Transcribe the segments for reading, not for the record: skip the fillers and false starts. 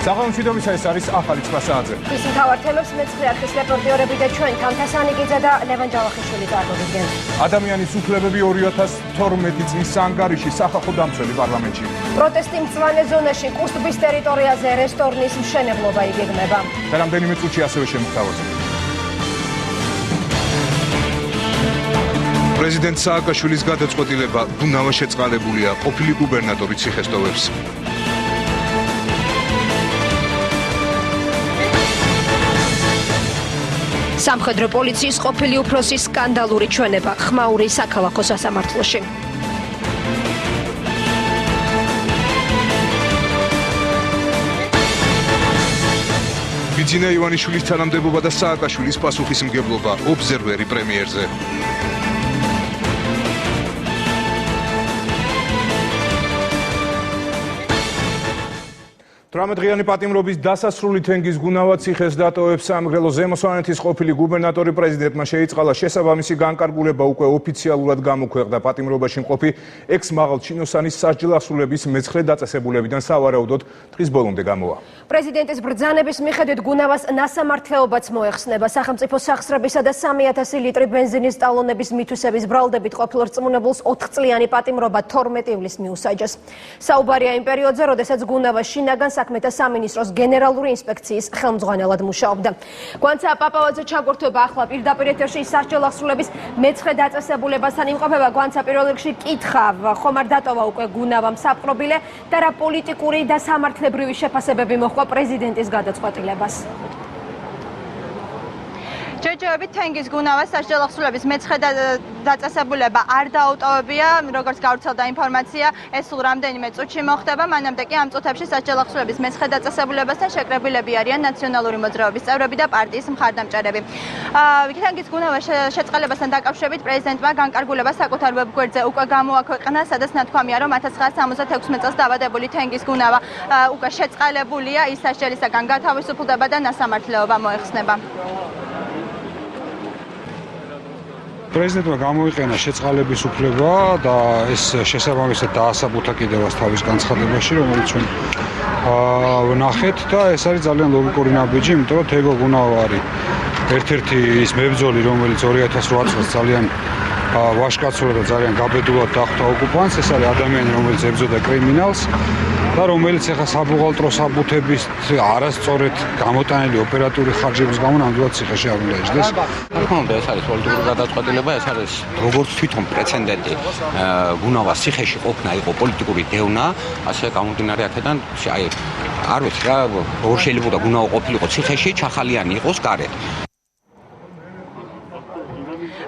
სახელმწიფოებისა ეს არის ახალი წასაძე. ის მთავართელებს მეცხრე არხის რეპორტიორები და ჩვენ თამთასანიკიძე და ლევან ჯავახიშვილი წარმოვიდგენ. ადამიანის უფლებები 2012 წლის ანგარიში სახალხო დამცველი პარლამენტში. პროტესტი მწვანე ზონაში კუსტბის ტერიტორიაზე რესტორნის მშენებლობა იგეგმება. და რამდენიმე წუთში ასევე შემოგთავაზებთ. პრეზიდენტ სააკაშვილის გადაწყვეტილება დუნავა შეწყალებულია ყოფილი გუბერნატორი ციხესტოვებს. სამხედრო პოლიციის ყოფილი უფროსის სკანდალური ჩვენება ხმაური საქალაქო სასამართლოში. ბიძინა ივანიშვილის თანამდებობა და სააკაშვილის პასუხისმგებლობა ობზერვერი პრემიერზე. 18 დღიანი პატიმრობის დასასრული თენგის გუნავა ციხეს დატოვებს სამგრელო ზემო სვანეთის ყოფილი გუბერნატორი პრეზიდენტმა შეიწყალა შესაბამისი განკარგულება უკვე ოფიციალურად გამოქვეყნდა პატიმრობაში მყოფი ექს-მაღალჩინოსანის სასჯელახსრულების მეცხრე დაწესებულებიდან სავარაუდოდ დღის ბოლომდე გამოვა. პრეზიდენტის ბრძანების მიხედვით გუნავას ნასამართლეობაც მოეხსნება. სახელმწიფო სახსრებისა და 3000 ლიტრი ბენზინის ტალონების მითვისების ბრალდებით ყოფილ რწმუნებულს 4 წლიანი პატიმრობა 12 ივლისს მიუსაჯეს. საუბარია იმ პერიოდზე, როდესაც გუნავა შინაგან საქმეთა სამინისტროს გენერალური ინსპექციის ხელმძღვანელად მუშაობდა. გვანცა პაპავაძე ჩაგორთვება ახლა პირდაპირ ეთერში სასჯელახსრულების მეცხრე დაწესებულებასთან იმყოფება. გვანცა პირველ რიგში კითხავ, ხომ არ დატოვა უკვე გუნავამ საპყრობილე და რა პოლიტიკური და სამართლებრივი შეფასებები მოჰყვა პრეზიდენტის გადაწყვეტილებას. ჯერჯერობით თენგის გუნავას სასჯელახსრულების მეცხრე დაწესებულება არ დაუტოვებია, როგორც გავრცელდა ინფორმაცია, ეს სულ რამდენიმე წუთში მოხდება. მანამდე კი ამ წუთებში სასჯელახსრულების მეცხრე დაწესებულებასთან შეკრებილები არიან ნაციონალური მოძრაობის წევრები და პარტიის მხარდამჭერები. თენგის გუნავას შეწყალებასთან დაკავშირებით პრეზიდენტმა განკარგულება საკუთარ ვებგვერდზე უკვე გამოაქვეყნა, სადაც ნათქვამია, რომ 1976 წელს დაბადებული თენგის გუნავა უკვე შეწყალებულია, ის სასჯელისაგან გათავისუფლდება და ნასამართლეობა მოეხსნება. პრეზიდენტმა გამოიყენა შეწყალების უფლება და ეს შესაბამისად დაასაბუთა კიდევაც თავის განცხადებაში, რომელიც ჩვენ ვნახეთ და ეს არის ძალიან ლოგიკური ნაბიჯი, იმიტომ რომ თეგო გუნავა არის ერთ-ერთი ის მებრძოლი, რომელიც 2008 წელს ძალიან ვაშკაცურად და ძალიან გაბედულად დახვდა ოკუპანტს. ეს არის ადამიანი, რომელიც ებრძოდა კრიმინალს და რომელიც ახლა საბუღალტრო საბუთების არასწორად გამოტანილი ოპერატიული ხარჯების გამო ნამდვილად ციხეში არ უნდა ეჯდეს. თქმა უნდა, ეს არის პოლიტიკური გადაწყვეტილება, ეს არის როგორც თვითონ პრეცედენტი გუნავას ციხეში ყოფნა იყო პოლიტიკური დევნა, ასე გამომდინარე აქედან აი არ ვიცი რა, როგორ შეიძლება გუნავა ყოფილიყო ციხეში, ჩახალიანი იყოს გარეთ.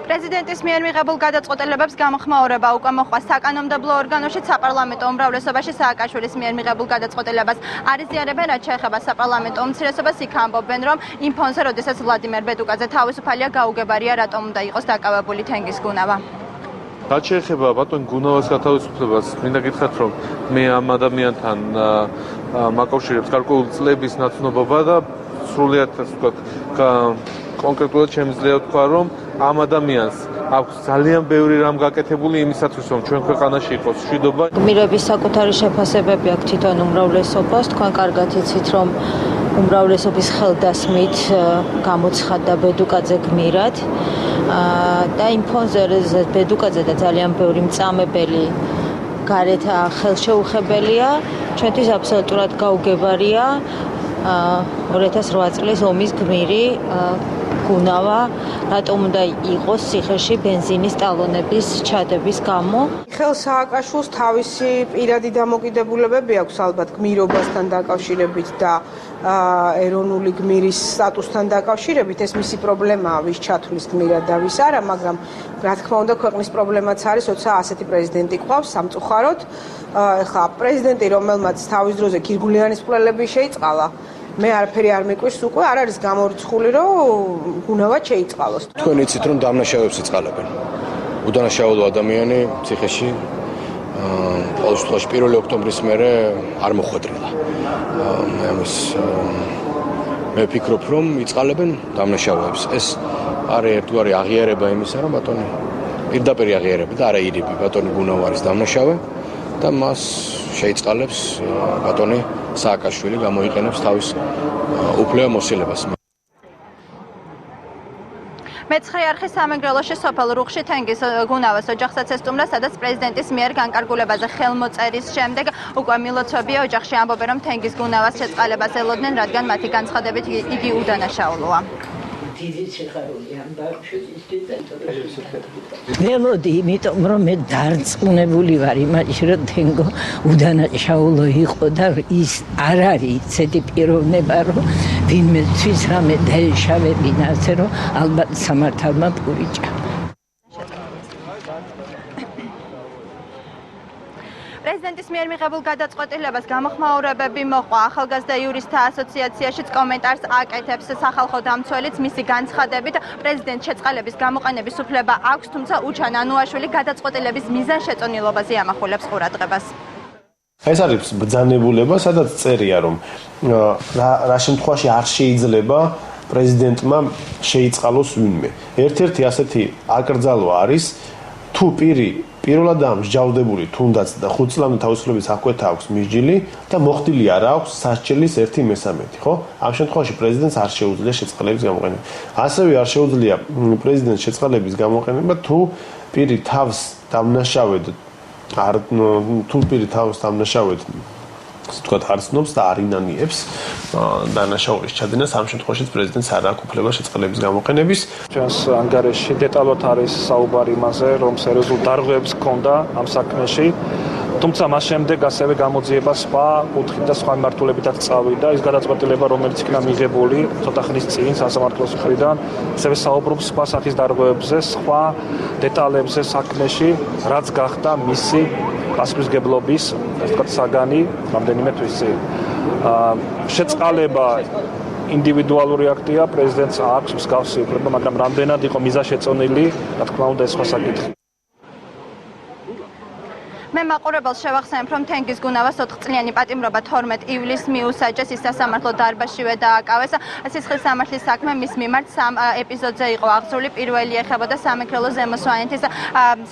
პრეზიდენტის მიერ მიღებულ გადაწყვეტილებებს გამოხმაურება უკვე მოხდა საკანონმდებლო ორგანოში, საპარლამენტო უმრავლესობაში სააკაშვილის მიერ მიღებულ გადაწყვეტილებას არ იზიარებენ, რაც შეეხება საპარლამენტო უმცირესობას, იქ ამბობენ, რომ იმ ფონზე, როდესაც ვლადიმერ ბედუკაძე თავისუფალია, გაუგებარია, რატომ უნდა იყოს დაკავებული თენგის გუნავა. რაც შეეხება ბატონ გუნავას გათავისუფლებას, მინდა გითხრათ, რომ მე ამ ადამიანთან მაკავშირებს გარკვეული წლების ნაცნობობა და სრულიად ასე ვთქვათ, კონკრეტულად შემიძლია ვთქვა, რომ ამ ადამიანს აქვს ძალიან ბევრი რამ გაკეთებული იმისათვის, რომ ჩვენ ქვეყანაში იყოს მშვიდობა. გმირების საკუთარი შეფასებები აქვს თვითონ უმრავლესობას, თქვენ კარგად იცით, რომ უმრავლესობის ხელდასმით გამოცხადდა ბედუკაძე გმირად და იმ ფონზე ბედუკაძე და ძალიან ბევრი მწამებელი გარეთ ხელშეუხებელია, ჩვენთვის აბსოლუტურად გაუგებარია 2008 წლის ომის გმირი გუნავა, რატომ უნდა იყოს ციხეში ბენზინის ტალონების ჩადების გამო. მიხეილ სააკაშვილს თავისი პირადი დამოკიდებულებები აქვს ალბათ გმირობასთან დაკავშირებით და ეროვნული გმირის სტატუსთან დაკავშირებით, ეს მისი პრობლემაა, ვის ჩათვლის გმირად და ვის არა, მაგრამ რა თქმა უნდა ქვეყნის პრობლემაც არის, როცა ასეთი პრეზიდენტი ყავს სამწუხაროდ. ეხლა პრეზიდენტი, რომელმაც თავის დროზე ქირგულიანის მკვლელები შეიწყალა, მე არაფერი არ მეკვირს უკვე, არ არის გამორიცხული, რომ გუნავა შეიწყალოს. თქვენ იცით, რომ დამნაშავეებს იწყალებენ. უდანაშაულო ადამიანი ციხეში ყოველ შემთხვევაში 1 ოქტომბრის მერე არ მოხვედრილა. მე ვფიქრობ, რომ იწყალებენ დამნაშავეებს. ეს არის ერთგვარი აღიარება იმისა, რომ ბატონი პირდაპირ აღიარება და არა ირიბი, ბატონი გუნავა არის დამნაშავე და მას შეიწყალებს ბატონი სააკაშვილი გამოიყენებს თავის უფლებამოსილებას. მეცხრე არხის სამეგრელოში სოფელ რუხში თენგის გუნავას ოჯახსაც ესტუმრა, სადაც პრეზიდენტის მიერ განკარგულებაზე ხელმოწერის შემდეგ უკვე მილოცვებია ოჯახში ამბობენ, რომ თენგის გუნავას შეწყალებას ელოდნენ, რადგან მათი განცხადებით იგი უდანაშაულოა. ველოდი, იმიტომ რომ მე დარწმუნებული ვარ იმაში, რომ თენგო უდანაშაულო იყო და ის არ არის ისეთი პიროვნება, რომ ვინმეთვის რამე დაეშავებინა, ასე რომ ალბათ სამართალმა პურიჭა. პრეზიდენტის მიერ მიღებულ გადაწყვეტილებას გამოხმაურებები მოყვა. ახალგაზრდა იურისტთა ასოციაციაშიც კომენტარს აკეთებს სახალხო დამცველიც, მისი განცხადებით პრეზიდენტ შეწყალების გამოყენების უფლება აქვს, თუმცა უჩან ანუაშვილი გადაწყვეტილების მიზანშეწონილობაზე ამახვილებს ყურადღებას. ეს არის ბრძანებულება, სადაც წერია, რომ რა შემთხვევაში არ შეიძლება პრეზიდენტმა შეიწყალოს ვინმე. ერთ-ერთი ასეთი აკრძალვა არის, თუ პირველად მსჯავრდებული თუნდაც და 5 წლამდე თავისუფლების აღკვეთა აქვს მისჯილი და მოხდილი არ აქვს სასჯელის 1/13, ხო? ამ შემთხვევაში პრეზიდენტს არ შეუძლია შეწყალების გამოყენება. ასევე არ შეუძლია პრეზიდენტს შეწყალების გამოყენება, თუ პირი თავს დამნაშავედ ასე ვთქვათ, არ ცნობს და არ ინანიებს დანაშაულის ჩადენას, ამ შემთხვევაშიც პრეზიდენტს არ აქვს უფლება შეწყალების გამოყენების. ჩვენს ანგარიშში დეტალურად არის საუბარი იმაზე, რომ სერიოზულ დარღვევებს ჰქონდა ამ საქმეში, თუმცა მას შემდეგ ასევე გამოძიება სხვა კუთხით და სხვა მიმართულებითაც წავიდა. ის გადაწყვეტილება, რომელიც იქნა მიღებული ცოტა ხნის წინ სასამართლოს მხრიდან, ასევე საუბრობს სხვა სახის დარღვევებზე, სხვა დეტალებზე საქმეში, რაც გახდა მისი პასუხისმგებლობის, ასე ვთქვათ, საგანი რამდენიმე თვის წინ. შეწყალება ინდივიდუალური აქტია, პრეზიდენტს აქვს მსგავსი უფლება, მაგრამ რამდენად იყო მიზანშეწონილი, რა თქმა უნდა, ეს სხვა საკითხი. მე მაყურებელს შევახსენებ, რომ თენგის გუნავას 4 წლიანი პატიმრობა 12 ივლისს მიუსაჯეს, ის სასამართლო დარბაზშივე დააკავეს. სისხლის სამართლის საქმე მის მიმართ 3 ეპიზოდზე იყო აღძრული. პირველი ეხებოდა სამეგრელო ზემო სვანეთის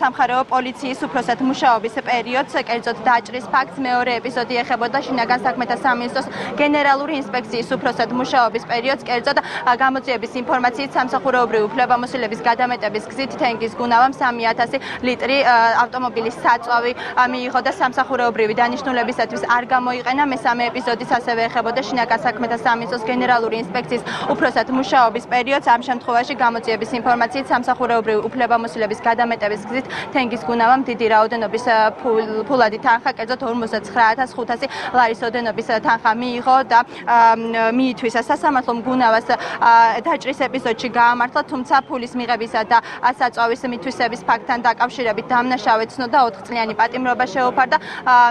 სამხარეო პოლიციის უფროსად მუშაობის პერიოდს, კერძოდ დაჭრის ფაქტს. მეორე ეპიზოდი ეხებოდა შინაგან საქმეთა სამინისტროს გენერალური ინსპექციის უფროსად მუშაობის პერიოდს, კერძოდ გამოძიების ინფორმაციით სამსახურეობრივი უფლებამოსილების გადამეტების გზით თენგის გუნავამ 3000 ლიტრი ავტომობილის საწვავი მიიღო და სამსახურეობრივი დანიშნულებისათვის არ გამოიყენა. მესამე ეპიზოდიც ასევე ეხებოდა შინაგან საქმეთა სამინისტროს გენერალური ინსპექციის უფროსად მუშაობის პერიოდს. ამ შემთხვევაში გამოძიების ინფორმაციით სამსახურეობრივი უფლებამოსილების გადამეტების გზით თენგის გუნავამ დიდი რაოდენობის ფულადი თანხა, კერძოდ 59500 ლარის ოდენობის თანხა მიიღო და მიითვისა. სასამართლომ გუნავას დაჭრის ეპიზოდში გაამართლა, თუმცა ფულის მიღებისა და საწვავის მითვისების ფაქტთან დაკავშირებით დამნაშავე ცნო და 4 წლიანი პატიმრობა შეუფარდა.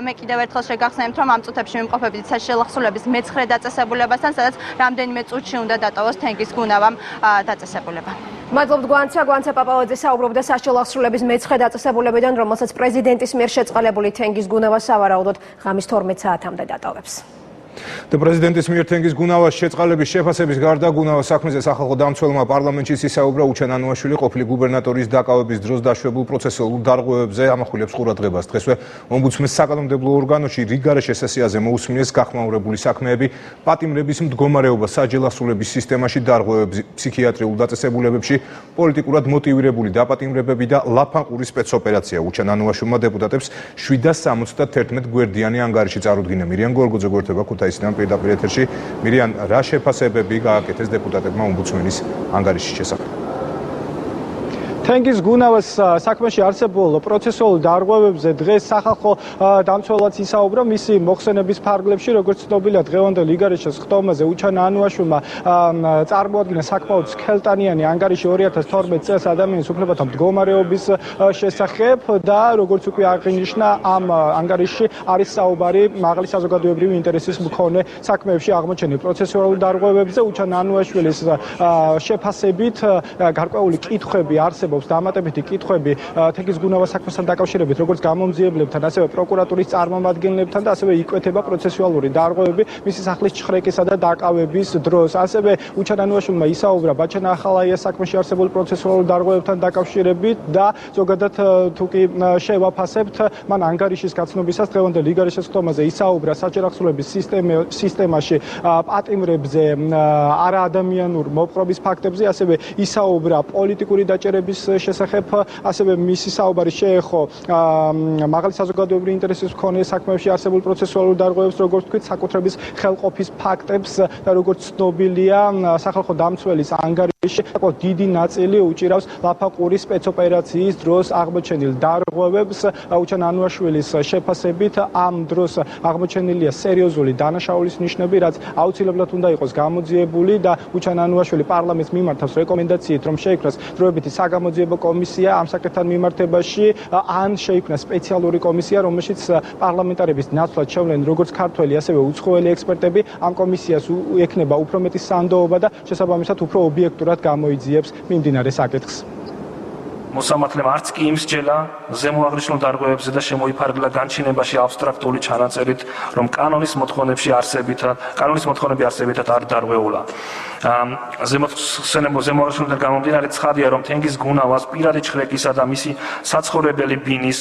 მე კიდევ ერთხელ შეგახსენებთ, რომ ამ წუთებში ვიმყოფებით საშელახსულების მე-9 დაწესებულებასთან, სადაც რამდენიმე წუთში უნდა დატოვოს თენგის გუნავამ დაწესებულება. მადლობთ გვანცა პაპაოძე საუბრობდა საშელახსულების მე-9 დაწესებულებიდან, რომელსაც პრეზიდენტის მიერ შეწყალებული თენგის გუნავა სავარაუდოდ ღამის 12 საათამდე დატოვებს. და პრეზიდენტის მიერ თენგის გუნავას შეწყალების შეფასების გარდა გუნავას საქმეზე სახალხო დამცველმა პარლამენტში ისაუბრა უჩან ანუაშვილი ყოფილი გუბერნატორის დაკავების დროს დაშვებულ პროცესუალურ დარღვევებზე, ამახვილებს ყურადღებას. დღესვე ომბუდსმენის საკანონმდებლო ორგანოში რიგარეშე სესიაზე მოусმინეს გახმაურებული საქმეები, პატიმრების მდგომარეობა საჯელახსულების სისტემაში, დარღვევები ფსიქიატრიულ დაწესებულებებში, პოლიტიკურად მოტივირებული დაპატიმრებები და ლაფანყური სპეცოპერაცია. უჩან ანუაშვილმა დეპუტატებს 771 გვერდიანი ანგარიში წარუდგინა. მირიან გორგოძე გვერდება ქუთაისიდან პირდაპირ ეთერში. მირიან, რა შეფასებები გააკეთეს დეპუტატებმა ომბუდსმენის ანგარიშის შესახებ? თენგის გუნავას საქმეში არსებულ პროცესუალურ დარღვევებზე დღეს სახალხო დამცველად ისაუბრა მისი მოხსენების ფარგლებში, როგორც ცნობილია, დღევანდელ იგარეშეს ხტომაზე უჩან ანუაშვილმა წარმოადგინა საკმაოდ სქელტანიანი ანგარიში 2012 წელს ადამიანის უფლებათა მდგომარეობის შესახებ და როგორც უკვე აღინიშნა, ამ ანგარიშში არის საუბარი მაღალი საზოგადოებრივი ინტერესის მქონე საქმეებში აღმოჩენილ პროცესუალურ დარღვევებზე. უჩან ანუაშვილის შეფასებით გარკვეული კითხვები არსებობს არსებობს დამატებითი კითხვები თენგიზ გუნავას საქმესთან დაკავშირებით, როგორც გამომძიებლებთან, ასევე პროკურატურის წარმომადგენლებთან და ასევე იკვეთება პროცესუალური დარღვევები მისი სახლის ჩხრეკისა და დაკავების დროს. ასევე უჩანანუაშვილმა ისაუბრა ბაჩანა ახალაიას საქმეში არსებულ პროცესუალურ დარღვევებთან დაკავშირებით და ზოგადად თუ კი შევაფასებთ, მან ანგარიშის გაცნობისას დღევანდელ იგარის შესხდომაზე ისაუბრა საჯარო ახსოვების სისტემაში პატიმრებზე, არაადამიანურ მოპყრობის ფაქტებზე, ასევე ისაუბრა პოლიტიკური დაჭერების შესახებ, ასევე მისი საუბარი შეეხო მაღალი საზოგადოებრივი ინტერესის მქონე საქმეებში არსებულ პროცესუალურ დარღვევებს, როგორც თქვით, საკუთრების ხელყოფის ფაქტებს და როგორც ცნობილია, სახალხო დამცველის ანგარიში დიდი ნაწილი უჭირავს ლაფაყურის სპეცოპერაციის დროს აღმოჩენილ დარღვევებს. უჩან ანუაშვილის შეფასებით ამ დროს აღმოჩენილია სერიოზული დანაშაულის ნიშნები, რაც აუცილებლად უნდა იყოს გამოძიებული და უჩან ანუაშვილი პარლამენტს მიმართავს რეკომენდაციით, რომ შეიქმნას დროებითი საგამოძიებო კომისია ამ საკითხთან მიმართებაში, ან შეიქმნას სპეციალური კომისია, რომელშიც პარლამენტარების ნაცვლად შევლენ როგორც ქართველი, ასევე უცხოელი ექსპერტები. ამ კომისიას ექნება უფრო მეტი სანდოობა და შესაბამისად უფრო ობიექტურად გამოიძიებს მიმდინარე საკითხს. მოსამართლემ არც კი იმსჯელა ზემოაღნიშნულ დარღვევებზე და შემოიფარგლა განჩინებაში აბსტრაქტული ჩანაწერით, რომ კანონის მოთხოვნები არსებითად არ დარღვეულა. ზემოაღნიშნულიდან გამომდინარე ცხადია, რომ თენგიზ გუნავას პირადი ჩხრეკისა და მისი საცხოვრებელი ბინის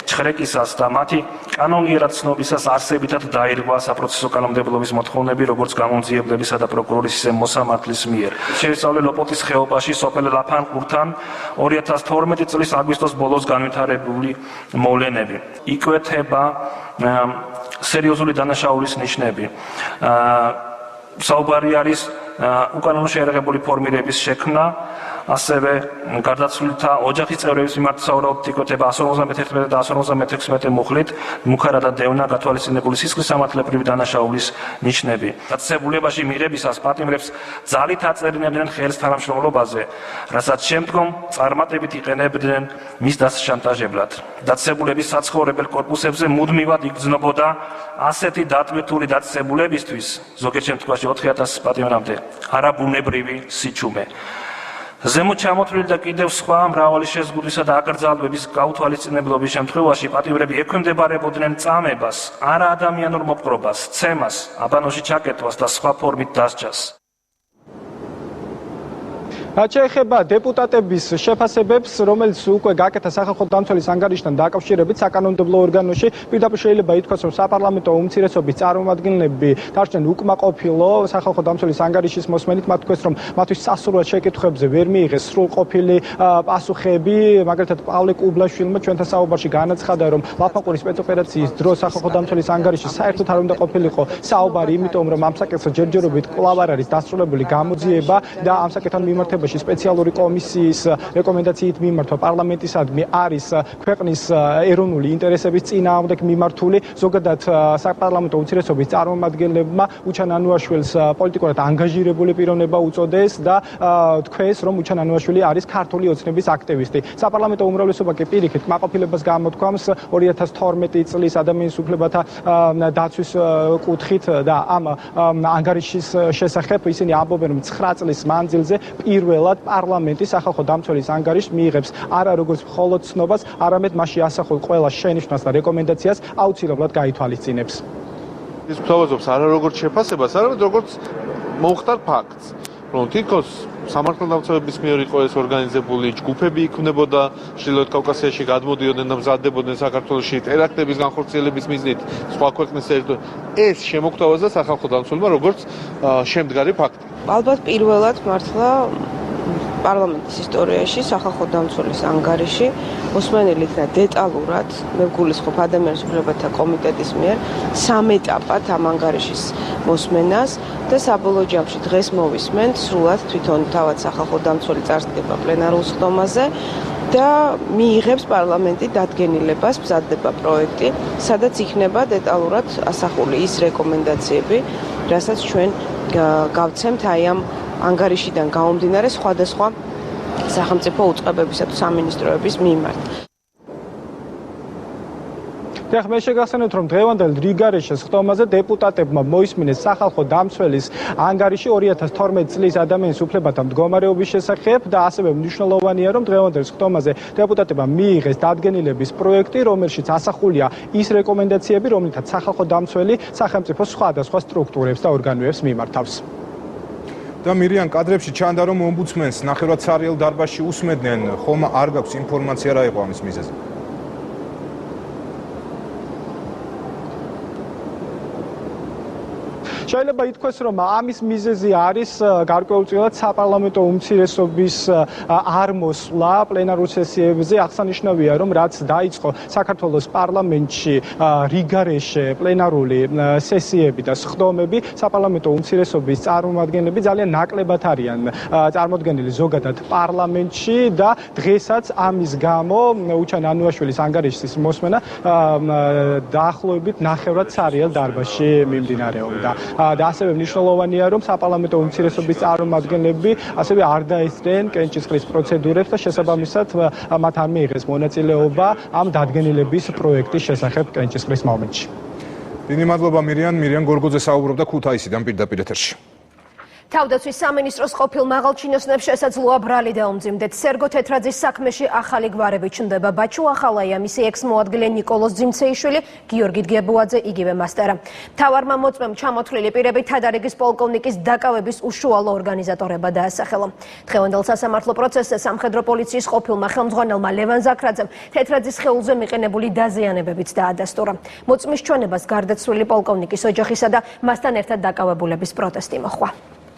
ჩხრეკისას და მათი კანონიერად ცნობისას არსებითად დაირღვა საპროცესო კანონმდებლობის მოთხოვნები, როგორც გამომძიებლებისა და პროკურორის ისე მოსამართლის მიერ. შეისწავლე ლოპოტის ხეობაში სოფელ ლაფანყურთან 2012 წლის აგვისტოს ბოლოს განვითარებული მოვლენები. იკვეთება სერიოზული დანაშაულის ნიშნები. საუბარი არის უკანონო შეერაღებული ფორმირების შექმნა, ასევე გარდაცვლილთა ოჯახის წევრების მიმართ სავარაუდოდ იკვეთება 151 და 156 მუხლით მუხარა და დევნა გათვალისწინებული სისხლის სამართლებრივი დანაშაულის ნიშნები. დაწესებულებაში მიღებისას პატიმრებს ძალით აწერინებდნენ ხელს თანამშრომლობაზე, რასაც შემდგომ წარმატებით იყენებდნენ მის დასშანტაჟებლად. დაწესებულების საცხოვრებელ კორპუსებზე მუდმივად იგრძნობოდა ასეთი დატვირთული დაწესებულებისთვის, ზოგიერთ შემთხვევაში 4000 პატიმრამდე, არაბუნებრივი სიჩუმე. ზემოთ ჩამოთვლილი და კიდევ სხვა მრავალი შეზღუდვისა და აკრძალვების გაუთვალისწინებლობის შემთხვევაში პატიმრები ექვემდებარებოდნენ წამებას, არაადამიანურ მოპყრობას, ცემას, აბანოში ჩაკეტვას და სხვა ფორმით დასჯას. რაც შეეხება დეპუტატების შეფასებებს, რომელიც უკვე გაკეთა სახალხო დამცველის ანგარიშთან დაკავშირებით საკანონმდებლო ორგანოში, პირდაპირ შეიძლება ითქვას, რომ საპარლამენტო უმცირესობის წარმომადგენლები დარჩნენ უკმაყოფილო სახალხო დამცველის ანგარიშის მოსმენით, მათ თქვეს, რომ მათთვის სასურველ შეკითხვებზე ვერ მიიღეს სრულყოფილი პასუხები, მაგალითად პავლე კუბლაშვილმა ჩვენთან საუბარში განაცხადა, რომ ლაფაყურის სპეცოპერაციის დროს სახალხო დამცველის ანგარიში საერთოდ არ უნდა ყოფილიყო საუბარი, იმიტომ რომ ამ საკითხზე ჯერჯერობით კვლავ არ არის დასრულებული გამოძიება და ამ საკითხთან მიმართებაში სპეციალური კომისიის რეკომენდაციით მიმართვა პარლამენტისადმი არის ქვეყნის ეროვნული ინტერესების წინააღმდეგ მიმართული. ზოგადად საპარლამენტო უმცირესობის წარმომადგენლებმა უჩან ანუაშვილს პოლიტიკურად ანგაჟირებული პიროვნება უწოდეს და თქვეს, რომ უჩან ანუაშვილი არის ქართული ოცნების აქტივისტი. საპარლამენტო უმრავლესობა კი პირიქით კმაყოფილებას გამოთქვამს 2012 წლის ადამიანის უფლებათა დაცვის კუთხით და ამ ანგარიშის შესახებ ისინი ამბობენ, რომ 9 წლის მანძილზე პირველად პარლამენტი სახალხო დამცველის ანგარიშს მიიღებს არა როგორც მხოლოდ ცნობას, არამედ მასში ასახულ ყველა შენიშვნას და რეკომენდაციას აუცილებლად გაითვალისწინებს. ის გვთავაზობს არა როგორც შეფასებას, არამედ როგორც მომხდარ ფაქტს, რომ თითქოს სამართალდამცავების მიერ იყო ეს ორგანიზებული ჯგუფები იქმნებოდა ჩრდილოეთ კავკასიაში, გადმოდიოდნენ და მზადდებოდნენ საქართველოში ტერაქტების განხორციელების მიზნით სხვა ქვეყნის ეს შემოგთავაზა სახალხო დამცველმა როგორც შემდგარი ფაქტი. ალბათ პირველად მართლა პარლამენტის ისტორიაში სახალხო დამცველის ანგარიში მოსმენილი იქნა დეტალურად, მე ვგულისხმობ ადამიანის უფლებათა კომიტეტის მიერ 3 ეტაპად ამ ანგარიშის მოსმენას და საბოლოო ჯამში დღეს მოვისმენთ სრულად თვითონ თავად სახალხო დამცველი წარსდგება პლენარულ სხდომაზე და მიიღებს პარლამენტი დადგენილებას, მზადდება პროექტი, სადაც იქნება დეტალურად ასახული ის რეკომენდაციები, რასაც ჩვენ გავცემთ აი ამ ანგარიშიდან გამომდინარე სხვადასხვა სახელმწიფო უწყებებისა თუ სამინისტროების მიმართ. დიახ, მე შეგახსენებთ, რომ დღევანდელ რიგარეშეს ხტომაზე დეპუტატებმა მოისმინეს სახალხო დამცველის ანგარიში 2012 წლის ადამიანის უფლებათა მდგომარეობის შესახებ და ასევე მნიშვნელოვანია, რომ დღევანდელ ხტომაზე დეპუტატებმა მიიღეს დადგენილების პროექტი, რომელშიც ასახულია ის რეკომენდაციები, რომლითაც სახალხო დამცველი სახელმწიფოს სხვადასხვა სტრუქტურებს და ორგანოებს მიმართავს. და მირიან კადრებში ჩანდა, რომ ომბუდსმენს ნახევრად ცარიელ დარბაზში უსმენდნენ, ხომ არ გაქვს ინფორმაცია რა იყო ამის მიზეზი? შეიძლება ითქვას, რომ ამის მიზეზი არის გარკვეულწილად საპარლამენტო უმცირესობის არ მოსვლა პლენარულ სესიებზე. აღსანიშნავია, რომ რაც დაიწყო საქართველოს პარლამენტში რიგარეშე პლენარული სესიები და სხდომები, საპარლამენტო უმცირესობის წარმომადგენლები ძალიან ნაკლებად არიან წარმოდგენილი ზოგადად პარლამენტში და დღესაც ამის გამო უჩან ანუაშვილის ანგარიშის მოსმენა დაახლოებით ნახევრად ცარიელ დარბაზში მიმდინარეობდა. და ასევე მნიშვნელოვანია, რომ საპარლამენტო უმცირესობის წარმომადგენლები ასევე არ დაესწრენ კენჭისყრის პროცედურებს და შესაბამისად მათ არ მიიღეს მონაწილეობა ამ დადგენილების პროექტის შესახებ კენჭისყრის მომენტში. დიდი მადლობა მირიან გორგოძე საუბრობდა ქუთაისიდან პირდაპირ ეთერში. თავდაცვის სამინისტროს ყოფილ მაღალჩინოსნებს შესაძლოა ბრალი დაუმძიმდეთ. სერგო თეთრაძის საქმეში ახალი გვარები ჩნდება. ბაჩუ ახალაია, მისი ექს-მოადგილე ნიკოლოზ ძიმცეიშვილი, გიორგი დგებუაძე იგივე მასტერა. მთავარმა მოწმემ ჩამოთვლილი პირები თადარიგის პოლკოვნიკის დაკავების უშუალო ორგანიზატორება დაასახელა. დღევანდელ სასამართლო პროცესზე სამხედრო პოლიციის ყოფილმა ხელმძღვანელმა ლევან ზაქრაძემ თეთრაძის სხეულზე მიყენებული დაზიანებებიც დაადასტურა. მოწმის ჩვენებას გარდაცვლილი პოლკოვნიკის ოჯახისა და მასთან ერთად დაკავებულების პროტესტი მოჰყვა.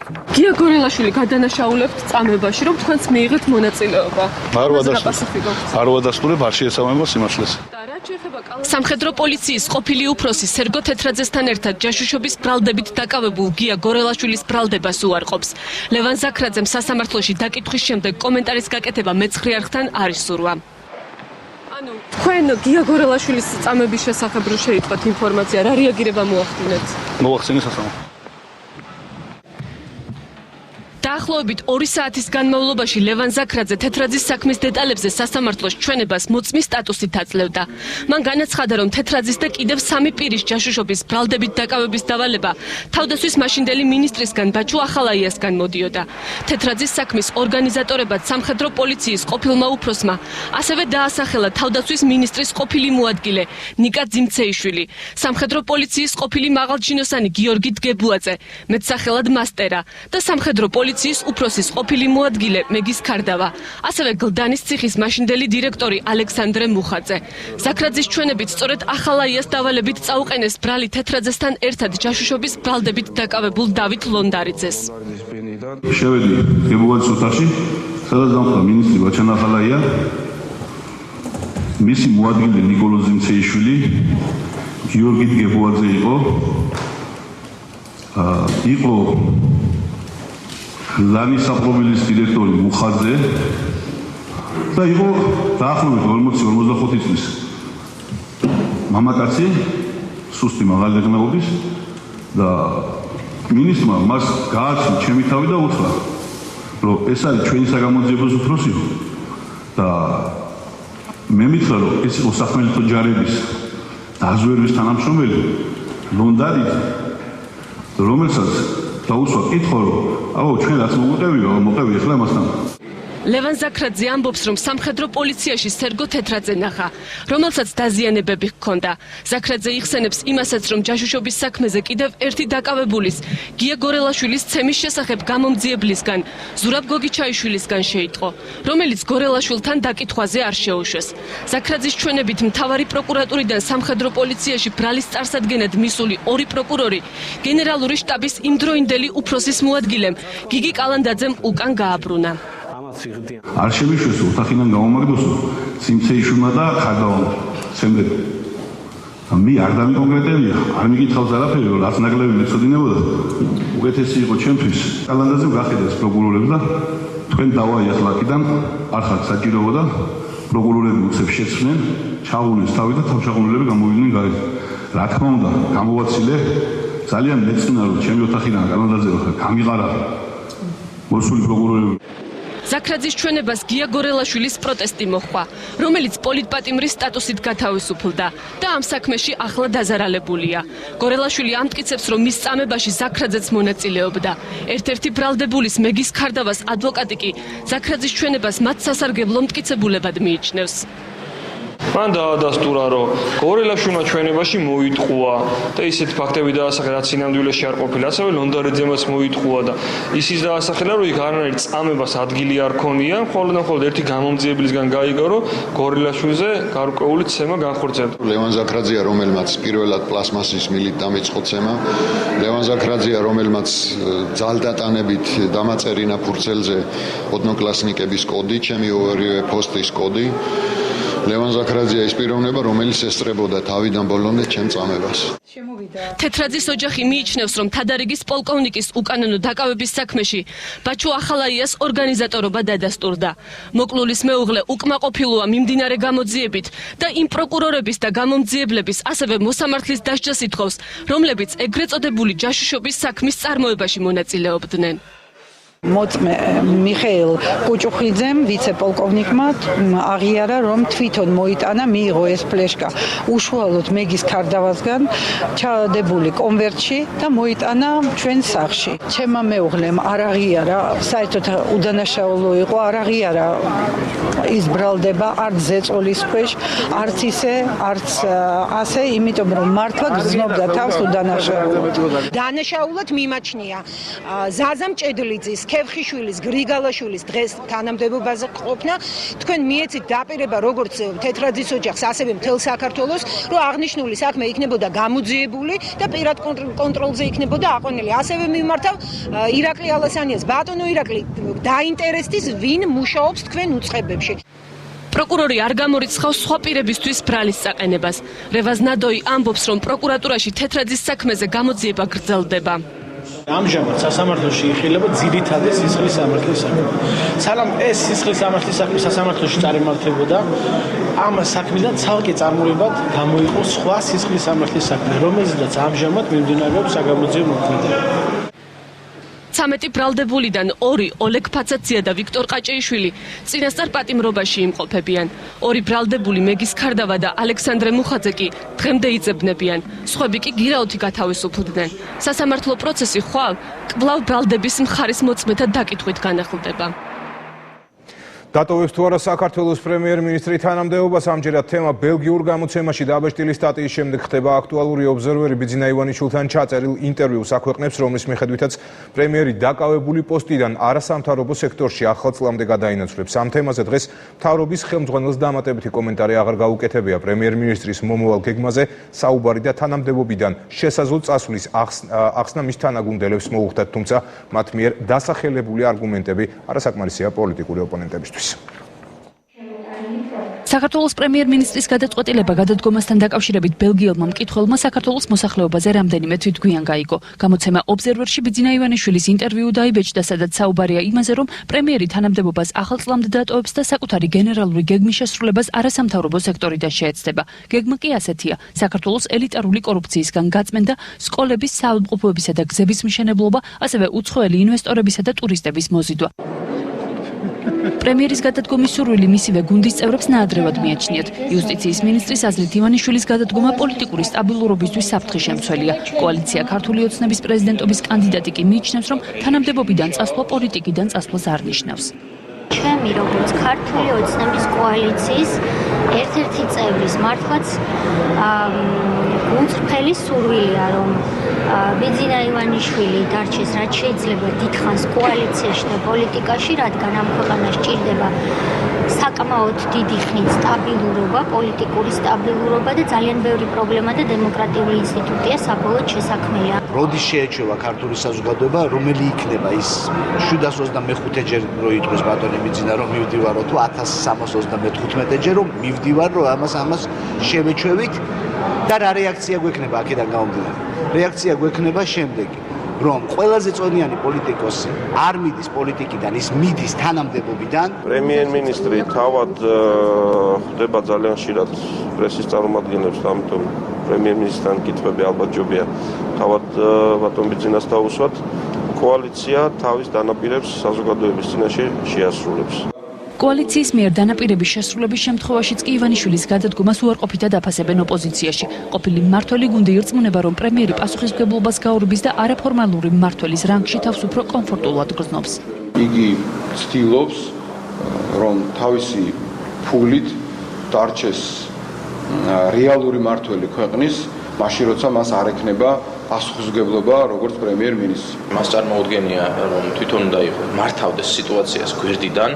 გია გორელაშვილი გადანაშაულებთ წამებაში, რომ თქვენს მიიღეთ მონაწილეობა. არ ვადასტურებ, არ შეესაბამება სიმართლეს. სამხედრო პოლიციის ყოფილი უფროსი სერგო თეთრაძესთან ერთად ჯაშუშობის ბრალდებით დაკავებულ გია გორელაშვილის ბრალდებას უარყოფს. ლევან ზაქრაძემ სასამართლოში დაკითხვის შემდეგ კომენტარის გაკეთება მეცხრე არხთან არ ისურვა. ანუ თქვენ გია გორელაშვილის წამების შესახებ რო შეიტყვეთ ინფორმაცია, რა რეაგირება მოახდინეთ? მოახსენე სასამართლო. დაახლოებით 2 საათის განმავლობაში ლევან ზაქრაძე თეთრაძის საქმის დეტალებზე სასამართლოს ჩვენებას მოწმის სტატუსით აძლევდა. მან განაცხადა, რომ თეთრაძის და კიდევ 3 პირის ჯაშუშობის ბრალდებით დაკავების დავალება თავდაცვის მაშინდელი მინისტრისგან ბაჩუ ახალაიასგან მოდიოდა. თეთრაძის საქმის ორგანიზატორებად სამხედრო პოლიციის ყოფილმა უფროსმა ასევე დაასახელა თავდაცვის მინისტრის ყოფილი მოადგილე ნიკა ძიმცეიშვილი, სამხედრო პოლიციის ყოფილი მაღალჩინოსანი გიორგი დგებუაძე, მეტსახელად მასტერა და სამხედრო პოლიციის უფროსის ყოფილი მოადგილე მეგის ქარდავა, ასევე გლდანის ციხის მაშინდელი დირექტორი ალექსანდრე მუხაძე. ზაქრაძის ჩვენებით სწორედ ახალაიას დავალებით წაუყენეს ბრალი თეთრაძესთან ერთად ჯაშუშობის ბრალდებით დაკავებულ დავით ლონდარიძეს. შევედი გებუაძის ოთახში, სადაც დამხდა მინისტრი ბაჩან ახალაია, მისი მოადგილე ნიკოლოზ ძიმცეიშვილი, გიორგი დგებუაძე იყო ლანის საპრობილის დირექტორი მუხაძე და იყო დაახლოებით 40-45 წლის მამაკაცი, სუსტი მაღალი დაღმეობის და მინისტრმა მას გააცნო ჩემი თავი და უთხრა, რომ ეს არის ჩვენი საგამოძიებელს უფროსი და მე მითხრა, რომ ეს იყო სახმელეთო ჯარების დაზვერვის თანამშრომელი ლონდარიძე, რომელსაც დაუსვა კითხვა, რომ აბა ჩვენ რაც მოგვყევი ახლა მასთან. ლევან ზაქრაძე ამბობს, რომ სამხედრო პოლიციაში სერგო თეთრაძე ნახა, რომელსაც დაზიანებები ჰქონდა. ზაქრაძე იხსენებს იმასაც, რომ ჯაშუშობის საქმეზე კიდევ ერთი დაკავებულის, გია გორელაშვილის ცემის შესახებ გამომძიებლისგან, ზურაბ გოგიჩაიშვილისგან შეიტყო, რომელიც გორელაშვილთან დაკითხვაზე არ შეუშვეს. ზაქრაძის ჩვენებით მთავარი პროკურატურიდან სამხედრო პოლიციაში ბრალის წარსადგენად მისული 2 პროკურორი გენერალური შტაბის იმდროინდელი უფროსის მოადგილემ გიგი კალანდაძემ უკან გააბრუნა. არ შემიშვეს ოთახიდან გამომაგდოსო ძიმცეიშვილმა და ხარდავალმა შემდეგ. მე არ დამიკონკრეტებია, არ მიკითხავს არაფერი, რომ რაც ნაკლები მეწოდინებოდა, უკეთესი იყო ჩემთვის. კალანდაძემ გახედეს პროკურორებს და თქვენ დავაიახლ აქედან, არ ხართ საჭიროა და პროკურორები უცებ შეცვლნენ, ჩაუღუნეს თავი და თავშეყრუნილები გამოვიდნენ გარეთ. რა თქმა უნდა, გამოვაცილე ძალიან მეწინა, რომ ჩემი ოთახიდან კალანდაძე გამიყარა მოსული პროკურორები. ზაქრაძის ჩვენებას გია გორელაშვილის პროტესტი მოჰყვა, რომელიც პოლიტპატიმრის სტატუსით გათავისუფლდა და ამ საქმეში ახლა დაზარალებულია. გორელაშვილი ამტკიცებს, რომ მის წამებაში ზაქრაძეც მონაწილეობდა. ერთ-ერთი ბრალდებულის მეგის ქარდავას ადვოკატი კი ზაქრაძის ჩვენებას მათ სასარგებლო მტკიცებულებად მიიჩნევს. მან დაადასტურა, რომ გორელაშვილმა ჩვენებაში მოიტყუა და ისეთი ფაქტები დაასახელა, რაც სინამდვილეში არ ყოფილა, ასევე ლონდარეძემაც მოიტყუა და ისიც დაასახელა, რომ იქ არანაირ წამებას ადგილი არ ქონია, მხოლოდ ერთი გამომძიებლისგან გაიგო, რომ გორელაშვილზე გარკვეული ცემა განხორციელდა. ლევან ზაქრაძეა, რომელმაც პირველად პლასმასის მილით დამეწყო ცემა, ლევან ზაქრაძეა, რომელმაც ძალდატანებით დამაწერინა ფურცელზე ოდნოკლასნიკების კოდი, ჩემი ორივე პოსტის კოდი. ლევან ზაქრაძეა ის პიროვნება, რომელიც ესწრებოდა თავიდან ბოლომდე ჩემ წამებას. თეთრაძის ოჯახი მიიჩნევს, რომ თადარიგის პოლკოვნიკის უკანონო დაკავების საქმეში ბაჩუ ახალაიას ორგანიზატორობა დადასტურდა. მოკლულის მეუღლე უკმაყოფილოა მიმდინარე გამოძიებით და იმ პროკურორების და გამომძიებლების, ასევე მოსამართლის დასჯას ითხოვს, რომლებიც ეგრეთ წოდებული ჯაშუშობის საქმის წარმოებაში მონაწილეობდნენ. მოწმე მიხეილ კუჭუხიძემ ვიცე-პოლკოვნიკმა აღიარა, რომ თვითონ მოიტანა, მიიღო ეს ფლეშკა უშუალოდ მეგის ქარდავასგან ჩადებული კონვერტში და მოიტანა ჩვენ სახლში. ჩემმა მეუღლემ არ აღიარა, საერთოდ უდანაშაულო იყო, არ აღიარა ის ბრალდება არც ზეწოლის ქვეშ, არც ისე, არც ასე, იმიტომ რომ მართლა გრძნობდა თავს უდანაშაულოდ. დანაშაულად მიმაჩნია ზაზა მჭედლიძის, ქევხიშვილის, გრიგალაშვილის დღეს თანამდებობაზე ყოფნა. თქვენ მიეცით დაპირება როგორც თეთრაძის ოჯახს, ასევე მთელ საქართველოს, რომ აღნიშნული საქმე იქნებოდა გამოძიებული და პირად კონტროლზე იქნებოდა აყვანილი. ასევე მიმართავ ირაკლი ალასანიას. ბატონო ირაკლი, დაინტერესდეს ვინ მუშაობს თქვენ უწყებებში. პროკურორი არ გამორიცხავს სხვა პირებისთვის ბრალის საყენებას. რევაზ ნადოი ამბობს, რომ პროკურატურაში თეთრაძის საქმეზე გამოძიება გრძელდება. ამჟამად სასამართლოში იხილება ძირითადი სისხლის სამართლის საქმე. სანამ ეს სისხლის სამართლის საქმე სასამართლოში წარიმართებოდა, ამ საქმიდან ცალკე წარმოებად გამოიყო სხვა სისხლის სამართლის საქმე, რომელზედაც ამჟამად მიმდინარეობს საგამოძიებო მოქმედება. 13 ბრალდებულიდან 2 ოლეგ ფაცაცია და ვიქტორ ყაჭეიშვილი წინასწარ პატიმრობაში იმყოფებიან. 2 ბრალდებული მეგის ქარდავა და ალექსანდრე მუხაძე კი დღემდე იძებნებიან. სხვები კი გირაოთი გათავისუფლდნენ. სასამართლო პროცესი ხვალ კვლავ ბრალდების მხარის მოწმეთა დაკითხვით განახლდება. დატოვებს თუ არა საქართველოს პრემიერ-მინისტრი თანამდებობას, ამჯერად თემა ბელგიურ გამოცემაში დაბეჭდილი სტატიის შემდეგ ხდება აქტუალური. ობზერვერი ბიძინა ივანიშვილთან ჩაწერილ ინტერვიუს აქვეყნებს, რომლის მიხედვითაც პრემიერი დაკავებული პოსტიდან არასამთავრობო სექტორში ახალ წლამდე გადაინაცვლებს. ამ თემაზე დღეს მთავრობის ხელმძღვანელს დამატებითი კომენტარი აღარ გაუკეთებია. პრემიერ-მინისტრის მომავალ გეგმაზე საუბარი და თანამდებობიდან შესაძლო წასვლის ახსნა მის თანაგუნდელებს მოუხდათ, თუმცა მათ მიერ დასახელებული არგუმენტები არასაკმარისია პოლიტიკური ოპონენტებისთვის. საქართველოს პრემიერ-მინისტრის გადაწყვეტილება გადადგომასთან დაკავშირებით ბელგიელმა მკითხველმა საქართველოს მოსახლეობაზე რამდენიმე თვითგვიან გაიგო. გამოცემა ობზერვერში ბიძინა ივანიშვილის ინტერვიუ დაიბეჭდა, სადაც საუბარია იმაზე, რომ პრემიერი თანამდებობას ახალ წლამდე დატოვებს და საკუთარი გენერალური გეგმის შესრულებას არასამთავრობო სექტორიდან შეეცდება. გეგმა კი ასეთია: საქართველოს ელიტარული კორუფციისგან გაწმენდა, სკოლების, საავადმყოფოებისა და გზების მშენებლობა, ასევე უცხოელი ინვესტორებისა და ტურისტების მოზიდვა. პრემიერის გადადგომის სურვილი მისივე გუნდის წევრებს ნაადრევად მიაჩნიათ. იუსტიციის მინისტრის აზრით ივანიშვილის გადადგომა პოლიტიკური სტაბილურობისთვის საფრთხე შემცველია. კოალიცია ქართული ოცნების პრეზიდენტობის კანდიდატი კი მიიჩნევს, რომ თანამდებობიდან წასვლა პოლიტიკიდან წასვლას არ ნიშნავს. ჩემი როგორც ქართული ოცნების კოალიციის ერთ-ერთი წევრის მართლაც გულწრფელი სურვილია, რომ ბიძინა ივანიშვილი დარჩეს რაც შეიძლება დიდხანს კოალიციაში და პოლიტიკაში, რადგან ამ ქვეყანას სჭირდება საკმაოდ დიდი ხნით სტაბილურობა, პოლიტიკური სტაბილურობა და ძალიან ბევრი პრობლემა და დემოკრატიული ინსტიტუტია საბოლოოდ შესაქმნელია. როდის შეეჩევა ქართული საზოგადოება, რომელი იქნება ის 725 ჯერ რო იტყვის ბატონი ბიძინა, რომ მივდივარო, თუ 1335 ჯერ რომ მივდივარ, რომ ამას შევეჩვევით და რა რეაქცია გვექნება აქედან გამომდინარე. რეაქცია გვექნება შემდეგი, რომ ყველაზე წონიანი პოლიტიკოსი არ მიდის პოლიტიკიდან, ის მიდის თანამდებობიდან. პრემიერ-მინისტრი თავად ხდება ძალიან ხშირად პრესის წარმომადგენლებს, ამიტომ პრემიერ-მინისტრთან კითხვები ალბათ ჯობია თავად ბატონ ბიძინას დაუსვათ. კოალიცია თავის დანაპირებს საზოგადოების წინაშე შეასრულებს. კოალიციის მიერ დანაპირების შესრულების შემთხვევაშიც კი ივანიშვილის გადადგომას უარყოფითად აფასებენ ოპოზიციაში. ყოფილი მმართველი გუნდი ირწმუნება, რომ პრემიერი პასუხისმგებლობას გაურბის და არაფორმალური მმართველის რანგში თავს უფრო კომფორტულად გრძნობს. იგი ცდილობს, რომ თავისი ფულით დარჩეს რეალური მმართველი ქვეყნის, მაშინ როცა მას არ ექნება პასუხისმგებლობა როგორც პრემიერ-მინისტრი. მას წარმოუდგენია, რომ თვითონ უნდა მართავდეს სიტუაციას გვერდიდან,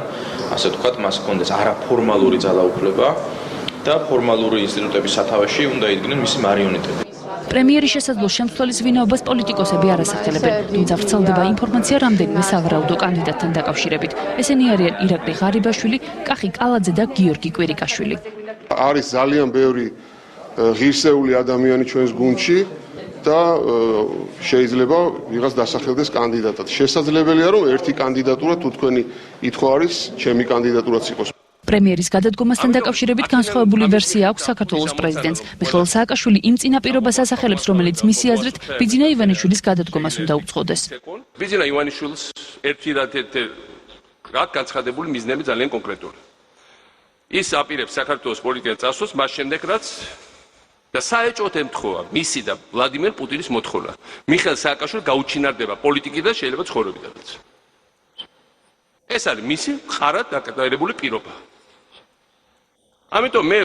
ასე ვთქვათ, მას ჰქონდეს არაფორმალური ძალაუფლება და ფორმალური ინსტიტუტების სათავეში უნდა იდგნენ მისი მარიონეტები. პრემიერის შესაძლო შემცველის ვინაობას პოლიტიკოსები არ ასახელებენ, თუმცა ვრცელდება ინფორმაცია რამდენიმე სავარაუდო კანდიდატთან დაკავშირებით. ესენი არიან ირაკლი ღარიბაშვილი, კახი კალაძე და გიორგი კვირიკაშვილი. არის ძალიან ბევრი ღირსეული ადამიანი ჩვენს გუნდში და შეიძლება ვიღაც დასახელდეს კანდიდატად. შესაძლებელია, რომ ერთი კანდიდატურა თუ თქვენი ითხოვა არის, ჩემი კანდიდატურაც იყოს. პრემიერის გადადგომასთან დაკავშირებით განსხვავებული ვერსია აქვს საქართველოს პრეზიდენტს. მიხეილ სააკაშვილი იმ წინაპირობას ასახელებს, რომელიც მისი აზრით ბიძინა ივანიშვილის გადადგომას უნდა უწყოდეს. ბიძინა ივანიშვილს ერთ-ერთი გაცხადებული მიზნები ძალიან კონკრეტული. ის აპირებს საქართველოს პოლიტიკურ წასვლას მას შემდეგ, რაც და საეჭვოდ ემთხოვა მისი და ვლადიმერ პუტინის მოთხოვნა. მიხეილ სააკაშვილი გაუჩინარდება პოლიტიკიდან და შეიძლება ცხოვრებიდანაც. ეს არის მისი ხარად დაკავშირებული პირობა. ამიტომ მე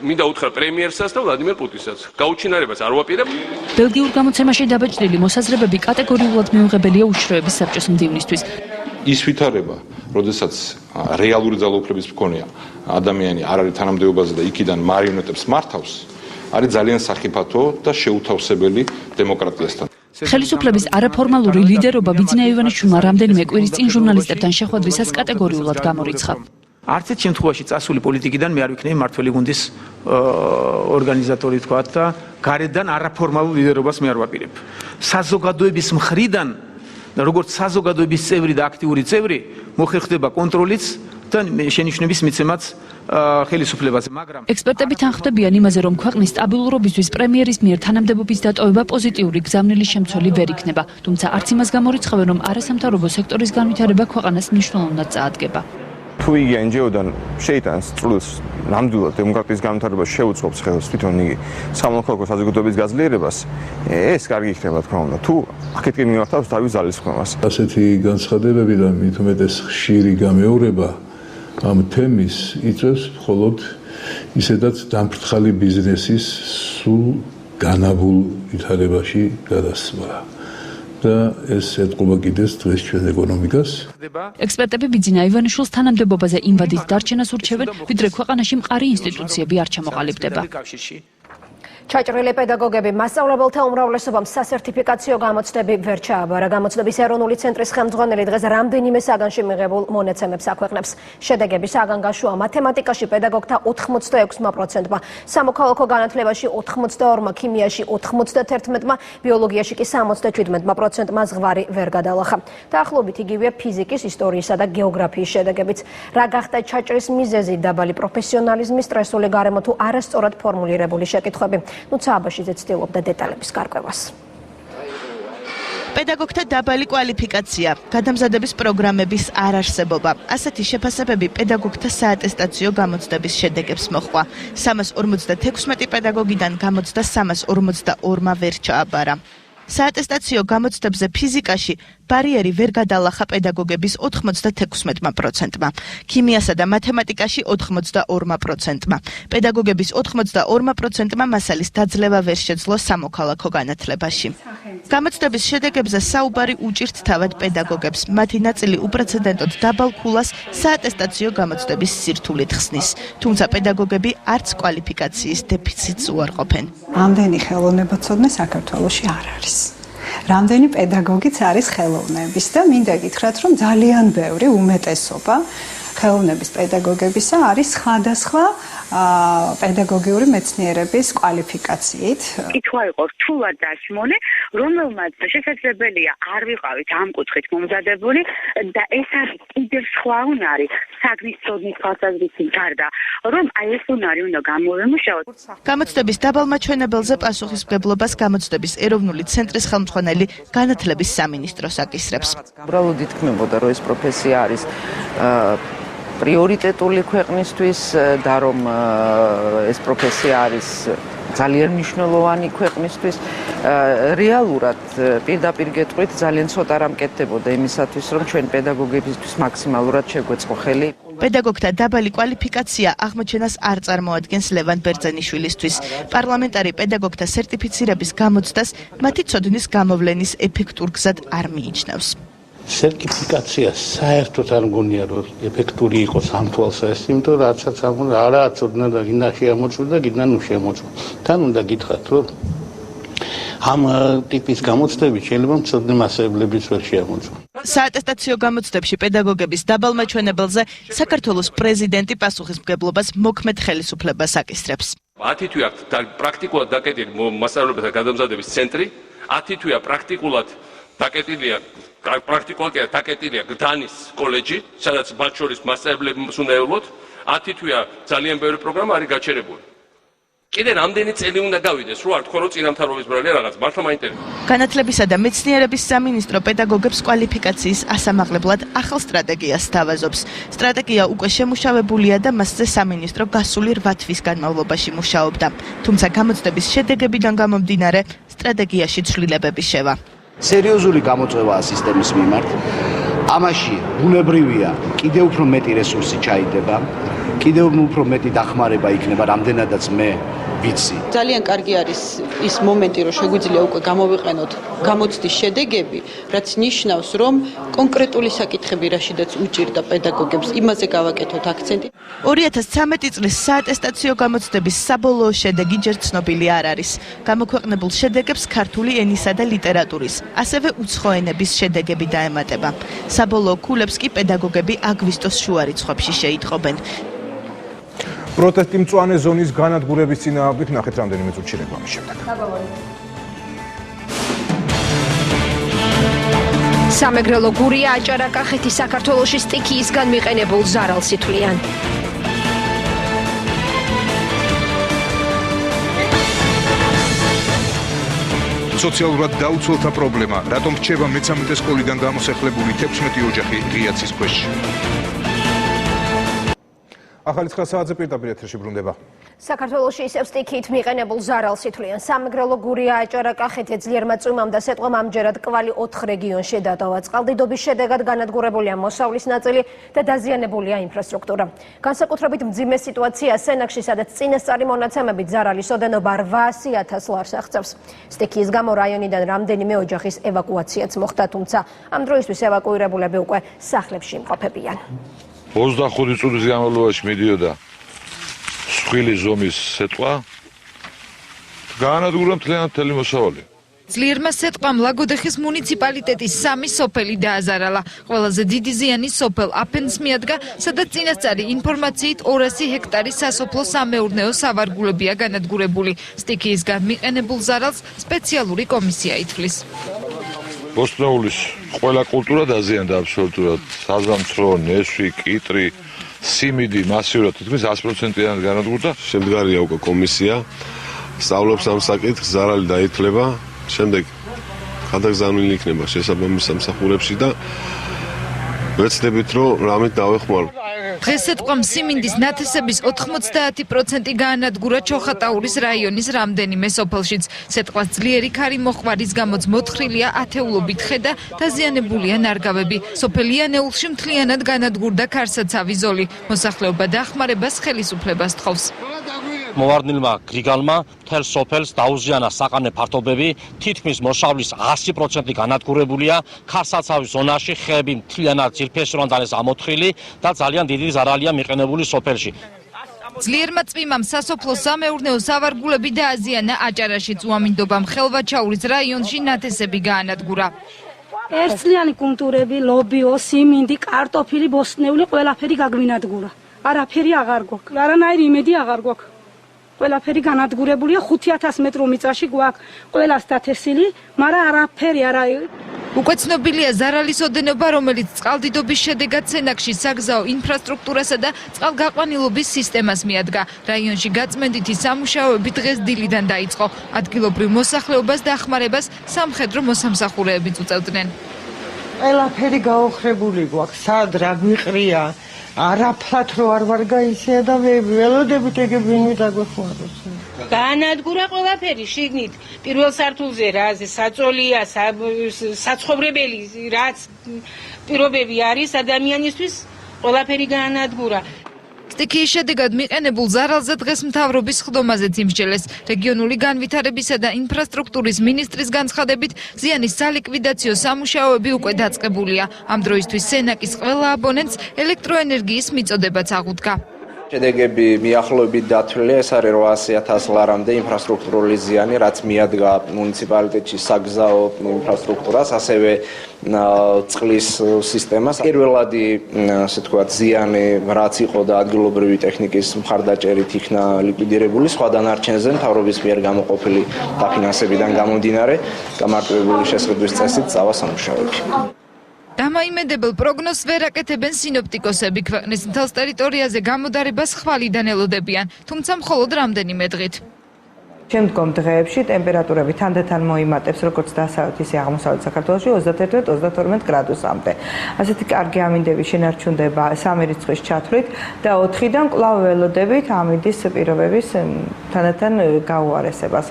მინდა უთხრა პრემიერსაც და ვლადიმერ პუტინსაც. გაუჩინარებას არ ვაპირებ. ბელგიურ გამოცემაში დაბეჭდილი მოსაზრებები კატეგორიულად მიუღებელია უშროების საბჭოს მდივნისთვის. ის ვითარება, როდესაც რეალური ძალაუფლების მქონე ადამიანი არ არის თანამდებობაზე და იქიდან მარიონეტებს მართავს, არის ძალიან სახიფათო და შეუთავსებელი დემოკრატიასთან. ხელისუფლების არაფორმალური ლიდერობა ბიძინა ივანიშვილმა რამდენიმე კვირის წინ ჟურნალისტებთან შეხვედრისას კატეგორიულად გამორიცხა. არც ერთ შემთხვევაში წასული პოლიტიკიდან მე არ ვიქნები მმართველი გუნდის ორგანიზატორი თქვათ და გარედან არაფორმალურ ლიდერობას მე არ ვაპირებ. საზოგადოების მხრიდან როგორც საზოგადოების წევრი და აქტიური წევრი მოხერხდება კონტროლიც და შენიშვნების მიცემაც ხელისუფლებაზე, მაგრამ ექსპერტები თანხმდებიან იმაზე, რომ ქვეყნის სტაბილურობისთვის პრემიერის მიერ თანამდებობის დატოვება პოზიტიური გზავნილი შემცველი ვერ იქნება, თუმცა არც იმას გამორიცხავენ, რომ არასამთავრობო სექტორის განვითარება ქვეყანას მნიშვნელოვნად წაადგება. თუ იგი NGO-დან შეიტანს წვლილს ნამდვილად დემოკრატიის განვითარებას შეუწყობს ხელს თვითონ იგი სამოქალაქო საზოგადოების გაძლიერებას, ეს კარგი იქნება თქმა უნდა. თუ აქეთკენ მიმართავს თავის ძალისხმევას. ასეთი განცხადებები და მით უმეტეს ხშირი გამეორება ამ თემის იწვევს მხოლოდ ისედაც დამფრთხალი ბიზნესის სულ განაბულ ვითარებაში გადასვლა. და ეს ეთყობა კიდეც დღეს ჩვენ ეკონომიკას. ექსპერტები ბიძინა ივანიშვილს თანამდებობაზე იმ ვადით დარჩენას ურჩევენ, ვიდრე ქვეყანაში მყარი ინსტიტუციები არ ჩამოყალიბდება. ჩაჭრილი პედაგოგები მასწავლებელთა უმრავლესობამ სასერტიფიკაციო გამოცდები ვერ ჩააბარა. გამოცდების ეროვნული ცენტრის ხელმძღვანელი დღეს რამდენიმე საგანში მიღებულ მონაცემებს აქვეყნებს. შედეგები საგანგაშოა მათემატიკაში პედაგოგთა 86%-მა, სამოქალაქო განათლებაში 82%-მა, ქიმიაში 91%-მა, ბიოლოგიაში კი 77%-მა ზღვარი ვერ გადალახა. დაახლოებით იგივეა ფიზიკის, ისტორიისა და გეოგრაფიის შედეგებიც. რა გახდა ჩაჭრის მიზეზი, დაბალი პროფესიონალიზმი, სტრესული გარემო თუ არასწორად ფორმულირებული შეკითხვები. ნუცაბაშიძე ცდილობდა დეტალების გარკვევას. პედაგოგთა დაბალი კვალიფიკაცია, გადამზადების პროგრამების არარსებობა. ასეთი შეფასებები პედაგოგთა საატესტაციო გამოცდების შედეგებს მოჰყვა. 356 პედაგოგიდან გამოცდა 342-მა ვერ ჩააბარა. საატესტაციო გამოცდებზე ფიზიკაში ბარიერი ვერ გადალახა პედაგოგების 96%-მა, ქიმიასა და მათემატიკაში 82%-მა. პედაგოგების 82%-მა მასალის დაძლევა ვერ შეძლო სამოქალაქო განათლებაში. გამოცდების შედეგებზე საუბარი უჭირთ თავად პედაგოგებს. მათი ნაწილი უპრეცედენტოდ დაბალ ქულას საატესტაციო გამოცდების სირთულით ხსნის, თუმცა პედაგოგები არც კვალიფიკაციის დეფიციტს უარყოფენ. ამდენი ხელოვნებაცოდნე საქართველოში არ არის. რამდენი პედაგოგიც არის ხელოვნების და მინდა გითხრათ, რომ ძალიან ბევრი უმეტესობა ხელოვნების პედაგოგებისა არის სხვადასხვა პედაგოგიური მეცნიერების კვალიფიკაციით. კითხვა იყო რთულად დასმული, რომელმაც შესაძლებელია არ ვიყავით ამ კუთხით მომზადებული და ეს არის კიდევ სხვა უნარი საგნის ცოდნის თვალსაზრისით გარდა, რომ აი ეს უნარი უნდა გამოვემუშავოთ. გამოცდების დაბალმაჩვენებელზე პასუხისმგებლობას გამოცდების ეროვნული ცენტრის ხელმძღვანელი განათლების სამინისტროს აკისრებს. უბრალოდ ითქმებოდა, რომ ეს პროფესია არის პრიორიტეტული ქვეყნისთვის და რომ ეს პროფესია არის ძალიან მნიშვნელოვანი ქვეყნისთვის. რეალურად პირდაპირ გეტყვით ძალიან ცოტა რამ კეთდებოდა იმისათვის, რომ ჩვენ პედაგოგებისთვის მაქსიმალურად შეგვეწყო ხელი. პედაგოგთა დაბალი კვალიფიკაცია აღმოჩენას არ წარმოადგენს ლევან ბერძენიშვილისთვის. პარლამენტარი პედაგოგთა სერტიფიცირების გამოცდას მათი ცოდნის გამოვლენის ეფექტურ გზად არ მიიჩნევს. სერტიფიკაცია საერთოდ არ მგონია რომ ეფექტური იყოს ამ თვალსაზრისით, იმიტომ რომ რაცაც არა ცოდნა და გინდა შეამოწმო და გინდა ნუ შეამოწმო. თან უნდა გითხრათ, რომ ამ ტიპის გამოცდებით შეიძლება მცოდნე მასწავლებლებიც ვერ შეამოწმო. საატესტაციო გამოცდებში პედაგოგების დაბალმაჩვენებელზე საქართველოს პრეზიდენტი პასუხისმგებლობას მოქმედ ხელისუფლებას აკისრებს. 10 თვე აქვს პრაქტიკულად დაკეტილი მასწავლებელთა გადამზადების ცენტრი, 10 თვეა პრაქტიკულად დაკეტილია გდანის კოლეჯი, სადაც მათ შორის მასწავლებლებიც უნდა ევლოთ, 10 თვეა ძალიან ბევრი პროგრამა არის გაჩერებული. კიდე რამდენი წელი უნდა გავიდეს, რო არ თქვა რომ წინამთავრობის ბრალია რაღაც, მართლა მაინტერესებს. განათლებისა და მეცნიერების სამინისტრო პედაგოგებს კვალიფიკაციის ასამაღლებლად ახალ სტრატეგიას სთავაზობს. სტრატეგია უკვე შემუშავებულია და მასზე სამინისტრო გასული 8 თვის განმავლობაში მუშაობდა. თუმცა გამოცდების შედეგებიდან გამომდინარე, სტრატეგიაში ცვლილებები შევა. სერიოზული გამოწვევაა სისტემის მიმართ. ამაში ბუნებრივია კიდევ უფრო მეტი რესურსი ჩაიდება, კიდევ უფრო მეტი დახმარება იქნება, რამდენადაც მე ვიცი. ძალიან კარგი არის ის მომენტი, რომ შეგვიძლია უკვე გამოვიყენოთ გამოცდის შედეგები, რაც ნიშნავს, რომ კონკრეტული საკითხები, რაშიდაც უჭირდა პედაგოგებს, იმაზე გავაკეთოთ აქცენტი. 2013 წლის საატესტაციო გამოცდების საბოლოო შედეგი ჯერ ცნობილი არ არის. გამოქვეყნებულ შედეგებს ქართული ენისა და ლიტერატურის, ასევე უცხო ენების შედეგები დაემატება. საბოლოო ქულებს კი პედაგოგები აგვისტოს შუა რიცხვებში შეიტყობენ. პროტესტი მწვანე ზონის განადგურების წინააღმდეგ ნახეთ რამდენიმე წუთში რეკლამის შემდეგ. სამეგრელო გურია აჭარა-კახეთი საქართველოში სტიქიისგან მიყენებულ ზარალს ითვლიან. სოციალურად დაუცველთა პრობლემა, რატომ რჩება მე-13 სკოლიდან გამოსახლებული 16 ოჯახი ღიაცის ქვეშ. ახალი 9 საათზე პირდაპირ ეთერში ბრუნდება. საქართველოში ისევ სტიქიით მიყენებულ ზარალს ითვლიან. სამეგრელო გურია აჭარა-კახეთი ძლიერმა წვიმამ და სეტყვამ ამჯერად კვალი 4 რეგიონში დატოვა. წყალდიდობის შედეგად განადგურებულია მოსავლის ნაწილი და დაზიანებულია ინფრასტრუქტურა. განსაკუთრებით მძიმე სიტუაცია სენაკში, სადაც წინასწარი მონაცემებით ზარალის ოდენობა 800,000 ლარს აღწევს. სტიქიის გამო რაიონიდან რამდენიმე ოჯახის ევაკუაციაც მოხდა, თუმცა ამ დროისთვის ევაკუირებულები უკვე სახლებში იმყოფებიან. 25 წუთის განმავლობაში მიდიოდა სხვილი ზომის სეტყვა. გაანადგურა მთლიანი მოსავალი. ძლიერმა სეტყვამ ლაგოდეხის მუნიციპალიტეტის 3 სოფელი დააზარალა. ყველაზე დიდი ზიანი სოფელ აფენს მიადგა, სადაც წინასწარი ინფორმაციით 200 ჰექტარი სასოფლო სამეურნეო სავარგულებია განადგურებული. სტიქიისგან მიყენებულ ზარალს სპეციალური კომისია ითვლის. ბოსტნეულის ყველა კულტურა დაზიანდა აბსოლუტურად. საზამთრო, ნესვი, კიტრი, სიმინდი მასიურად თითქმის 100%-იანად განადგურდა. შემდგარია უკვე კომისია, სწავლობს ამ საკითხს, ზარალი დაითვლება, შემდეგ გადაგზავნილი იქნება შესაბამის სამსახურებში და ვეცდებით, რომ რამით დავეხმაროთ. დღეს სეტყვამ სიმინდის ნათესების 90% გაანადგურა ჩოხატაურის რაიონის რამდენიმე სოფელშიც. სეტყვას ძლიერი ქარი მოყვარის გამოც მოთხრილია ათეულობით ხე და დაზიანებულია ნარგავები. სოფელი იანეულში მთლიანად განადგურდა ქარსაცავი ზოლი. მოსახლეობა დახმარებას ხელისუფლებას თხოვს. მოვარდნილმა გრიგალმა მთელ სოფელს დაუზიანა საყანე ფართობები, თითქმის მოსავლის 100% განადგურებულია, ქარსაცავის ზონაში ხეები მთლიანად ძირფესურანდანეს ამოთხრილი და ძალიან დიდი ზარალია მიყენებული სოფელში. ძლიერმა წვიმამ სასოფლო სამეურნეო სავარგულები დააზიანა აჭარაში. უამინდობამ ხელვაჩაურის რაიონში ნათესები გაანადგურა. ერთწლიანი კულტურები, ლობიო, სიმინდი, კარტოფილი, ბოსტნეული ყველაფერი გაგვინადგურა. არაფერი აღარ გვაქვს, არანაირი იმედი აღარ გვაქვს. ყველაფერი განადგურებულია 5000 მეტრო მიწაში გვაქვს, ყველას დათესილი, მაგრამ არაფერი არა. უკვე ცნობილია ზარალის ოდენობა, რომელიც წყალდიდობის შედეგად სენაკში საგზაო ინფრასტრუქტურასა და წყალგაყვანილობის სისტემას მიადგა. რაიონში გაწმენდითი სამუშაოები დღეს დილიდან დაიწყო. ადგილობრივ მოსახლეობას დახმარებას სამხედრო მოსამსახურეები უწევდნენ. ყველაფერი გაოხრებული გვაქვს, სად რა გვიყრია, არაფრად რო არ ვარ გაიცია და ველოდებით ეგებინი დაგვეხმაროს. განადგურა ყველაფერი შიგნით, პირველ სართულზე რა საწოლია, საცხოვრებელი, რაც პირობები არის ადამიანისთვის, ყველაფერი განადგურა. სტიქიის შედეგად მიყენებულ ზარალზე დღეს მთავრობის ხდომაზეც იმსჯელეს. რეგიონული განვითარებისა და ინფრასტრუქტურის მინისტრის განცხადებით, ზიანის სალიკვიდაციო სამუშაოები უკვე დაწყებულია. ამ დროისთვის სენაკის ყველა აბონენტს ელექტროენერგიის მიწოდებაც აღუდგა. შედეგები მიახლოებით დათვლილია, ეს არის 800.000 ლარამდე ინფრასტრუქტურული ზიანი, რაც მიადგა მუნიციპალიტეტში საგზაო ინფრასტრუქტურას, ასევე წყლის სისტემას. პირველადი, ასე თქვათ, ზიანი, რაც იყო და ადგილობრივი ტექნიკის მხარდაჭერით იქნა ლიკვიდირებული, სხვა დანარჩენზე მთავრობის მიერ გამოყოფილი დაფინანსებიდან გამომდინარე, გამარტივებული შესყიდვის წესით წავა სამუშაოები. დამაიმედებელ პროგნოზს ვერ აკეთებენ სინოპტიკოსები. ქვეყნის მთელს ტერიტორიაზე გამოდარებას ხვალიდან ელოდებიან, თუმცა მხოლოდ რამდენიმე დღით. შემდგომ დღეებში ტემპერატურები თანდათან მოიმატებს როგორც დასავლეთ ისე აღმოსავლეთ საქართველოში 31-32 გრადუსამდე. ასეთი კარგი ამინდები შენარჩუნდება 3 რიცხვის ჩათვლით და 4-დან კვლავ ველოდებით ამინდის პირობების თანდათან გაუარესებას.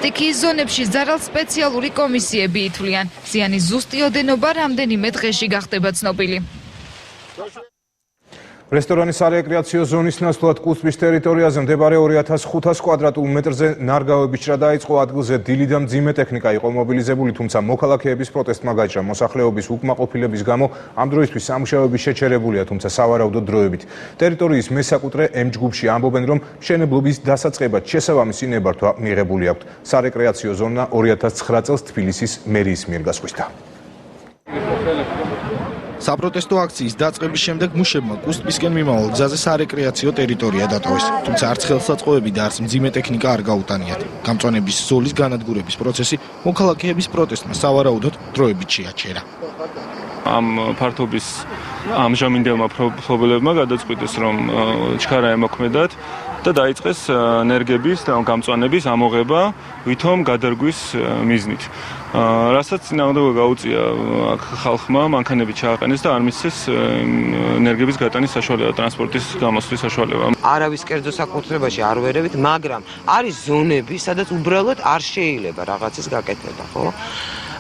სტიქიის ზონებში ზარალს სპეციალური კომისიები ითვლიან. ზიანის ზუსტი ოდენობა რამდენიმე დღეში გახდება ცნობილი. რესტორანის სარეკრეაციო ზონის ნაცვლად კუცბის ტერიტორიაზე მდებარე 2500 კვადრატულ მეტრზე ნარგავების ჭრა დაიწყო. ადგილზე დილი და მძიმე ტექნიკა იყო მობილიზებული, თუმცა მოქალაქეების პროტესტმა გაჭრა. მოსახლეობის უკმაყოფილების გამო ამ დროისთვის სამუშაოები შეჩერებულია, თუმცა სავარაუდოდ დროებით. ტერიტორიის მესაკუთრე M ჯგუფში ამბობენ, რომ მშენებლობის დასაწყებად შესაბამისი ნებართვა მიღებული აქვთ. სარეკრეაციო ზონა 2009 წელს თბილისის მერიის მიერ გასხვისდა. საპროტესტო აქციის დაწყების შემდეგ მუშებმა კუსტბისკენ მიმავალ გზაზე სარეკრეაციო ტერიტორია დატოვეს, თუმცა არც ხელსაწყოები და არც მძიმე ტექნიკა არ გაუტანიათ. გამწვანების ზოლის განადგურების პროცესი მოქალაქეების პროტესტმა სავარაუდოდ დროებით შეაჩერა. ამ ფართობის ამჟამინდელმა მფლობელებმა გადაწყვიტეს, რომ ჩქარა ემოქმედათ და დაიწყეს ნერგების და გამწვანების ამოღება ვითომ გადარგვის მიზნით. რასაც წინააღმდეგობა გაუწია ხალხმა, მანქანები ჩააყენეს და არ მისცეს ნერგების გატანის საშუალება, ტრანსპორტის გამოსვლის საშუალება. არავის კერძო საკუთრებაში არ ვერევით, მაგრამ არის ზონები, სადაც უბრალოდ არ შეიძლება რაღაცის გაკეთება, ხო?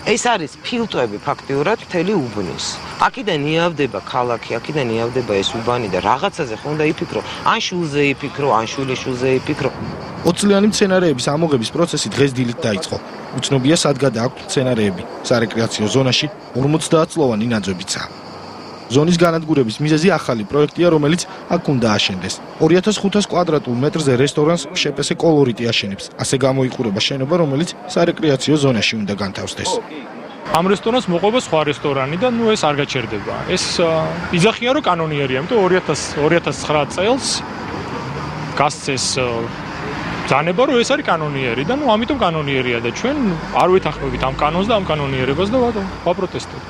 ეს არის ფილტვები ფაქტიურად მთელი უბნის. აქედან იავდება ქალაქი, აქედან იავდება ეს უბანი და რაღაცაზე ხო უნდა იფიქრო, ან შულზე იფიქრო, ან შვილიშვილზე იფიქრო. 20 წლიანი მცენარეების ამოღების პროცესი დღეს დილით დაიწყო. უცნობია სად გადააქვთ მცენარეები. სარეკრეაციო ზონაში 50 წლოვანი ნაძვებიცაა. ზონის განადგურების მიზეზი ახალი პროექტია, რომელიც აქ უნდა აშენდეს. 2500 კვადრატულ მეტრზე რესტორანს შეპესე კოლორიტი აშენებს. ასე გამოიყურება შენობა, რომელიც სარეკრეაციო ზონაში უნდა განთავსდეს. ამ რესტორანს მოყვება სხვა რესტორანი და ეს არ გაჩერდება. ეს იძახიან, რომ კანონიერია, იმიტომ 2009 წელს გასცეს ძალება, რომ ეს არის კანონიერი და ამიტომ კანონიერია და ჩვენ არ ვეთანხმებით ამ კანონს და ამ კანონიერებას და ვაპროტესტებთ.